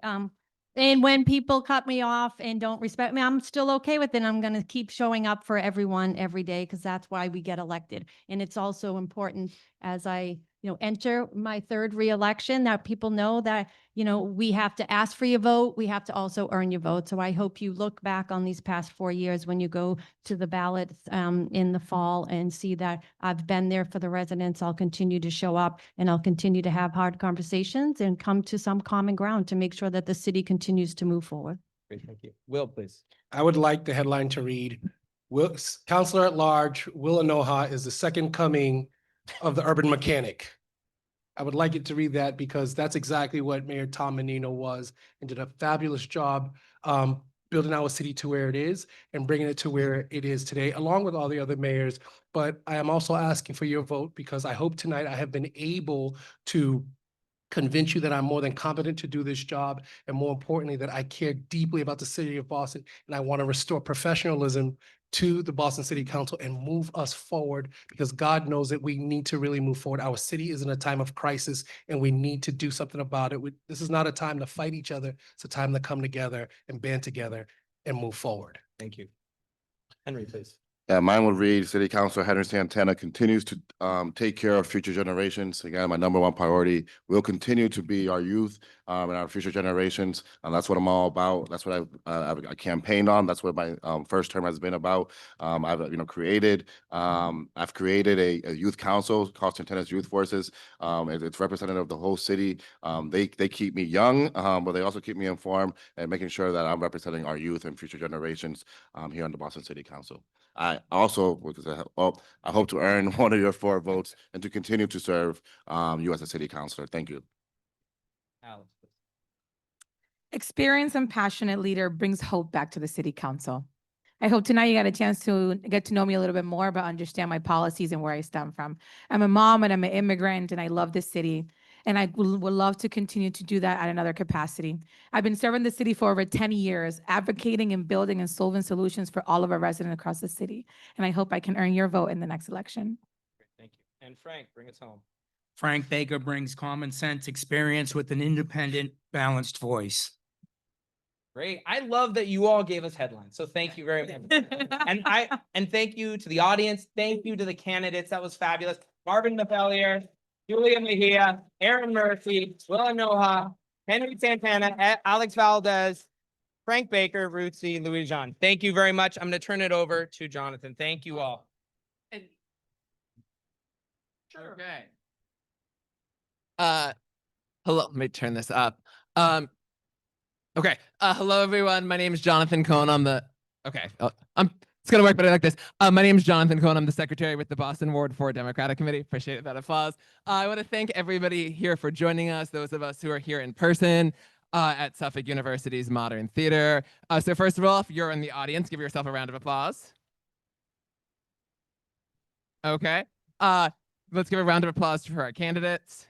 And when people cut me off and don't respect me, I'm still okay with it. I'm going to keep showing up for everyone every day, because that's why we get elected. And it's also important as I, enter my third reelection, that people know that, we have to ask for your vote. We have to also earn your vote. So I hope you look back on these past 4 years when you go to the ballots in the fall and see that I've been there for the residents. I'll continue to show up, and I'll continue to have hard conversations and come to some common ground to make sure that the city continues to move forward. Great, thank you. Will, please. I would like the headline to read, Councilor at Large, Will Onuoha is the second coming of the urban mechanic. I would like it to read that, because that's exactly what Mayor Tom Menino was, and did a fabulous job building our city to where it is and bringing it to where it is today, along with all the other mayors. But I am also asking for your vote, because I hope tonight I have been able to convince you that I'm more than competent to do this job, and more importantly, that I care deeply about the city of Boston, and I want to restore professionalism to the Boston City Council and move us forward, because God knows that we need to really move forward. Our city is in a time of crisis, and we need to do something about it. This is not a time to fight each other. It's a time to come together and band together and move forward. Thank you. Henry, please. Yeah, mine would read, City Councilor Erin Santana continues to take care of future generations. Again, my number one priority will continue to be our youth and our future generations. And that's what I'm all about. That's what I campaigned on. That's what my first term has been about. I've created a youth council called Santana's Youth Forces. It's representative of the whole city. They keep me young, but they also keep me informed and making sure that I'm representing our youth and future generations here on the Boston City Council. I also, because I hope to earn one of your 4 votes and to continue to serve you as a city councilor. Thank you. Alex, please. Experienced and passionate leader brings hope back to the city council. I hope tonight you got a chance to get to know me a little bit more, but understand my policies and where I stem from. I'm a mom and I'm an immigrant, and I love this city. And I would love to continue to do that at another capacity. I've been serving the city for over 10 years, advocating and building and solving solutions for all of our residents across the city. And I hope I can earn your vote in the next election. Great, thank you. And Frank, bring us home. Frank Baker brings common sense, experience with an independent, balanced voice. Great. I love that you all gave us headlines. So thank you very much. and thank you to the audience. Thank you to the candidates. That was fabulous. Marvin Mathelier, Julia Mejia, Erin Murphy, Will Onuoha, Henry Santana, Alex Valdez, Frank Baker, Ruthzee, Louijeune. Thank you very much. I'm going to turn it over to Jonathan. Thank you all. Sure. Okay. Hello, let me turn this up. Okay. Hello, everyone. My name is Jonathan Cohn. It's going to work, but I like this. My name is Jonathan Cohn. I'm the secretary with the Boston Ward 4 Democratic Committee. Appreciate that applause. I want to thank everybody here for joining us, those of us who are here in person. at Suffolk University's Modern Theater. So first of all, if you're in the audience, give yourself a round of applause. Okay. Let's give a round of applause for our candidates.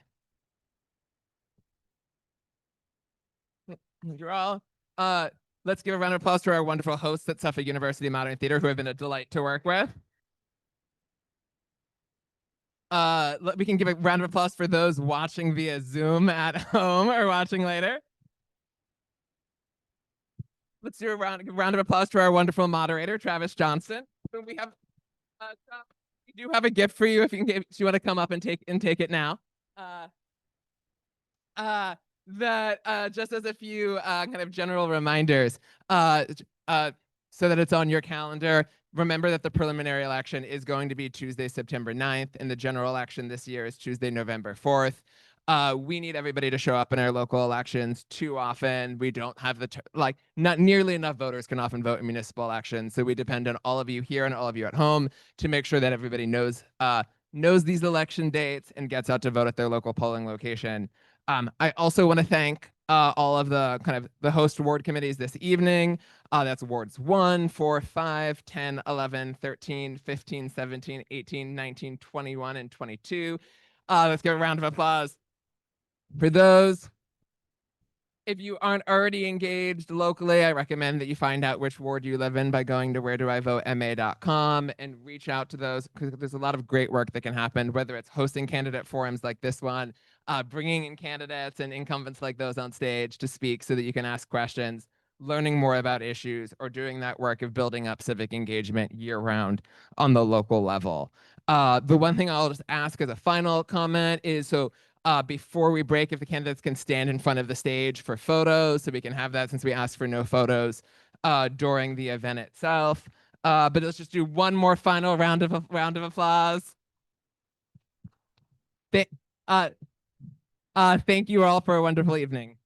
You're all. Let's give a round of applause to our wonderful hosts at Suffolk University Modern Theater, who have been a delight to work with. We can give a round of applause for those watching via Zoom at home or watching later. Let's do a round of applause to our wonderful moderator, Travis Johnston. We have, we do have a gift for you if you want to come up and take it now. Just as a few kind of general reminders, so that it's on your calendar. Remember that the preliminary election is going to be Tuesday, September 9th, and the general election this year is Tuesday, November 4th. We need everybody to show up in our local elections. Too often, we don't have not nearly enough voters can often vote in municipal elections. So we depend on all of you here and all of you at home to make sure that everybody knows these election dates and gets out to vote at their local polling location. I also want to thank all of the host ward committees this evening. That's wards 1, 4, 5, 10, 11, 13, 15, 17, 18, 19, 21, and 22. Let's give a round of applause for those. If you aren't already engaged locally, I recommend that you find out which ward you live in by going to wheredoivote.ma.com and reach out to those, because there's a lot of great work that can happen, whether it's hosting candidate forums like this one, bringing in candidates and incumbents like those on stage to speak so that you can ask questions, learning more about issues, or doing that work of building up civic engagement year-round on the local level. The one thing I'll just ask as a final comment is, before we break, if the candidates can stand in front of the stage for photos, so we can have that, since we asked for no photos during the event itself. But let's just do one more final round of applause. Thank you all for a wonderful evening.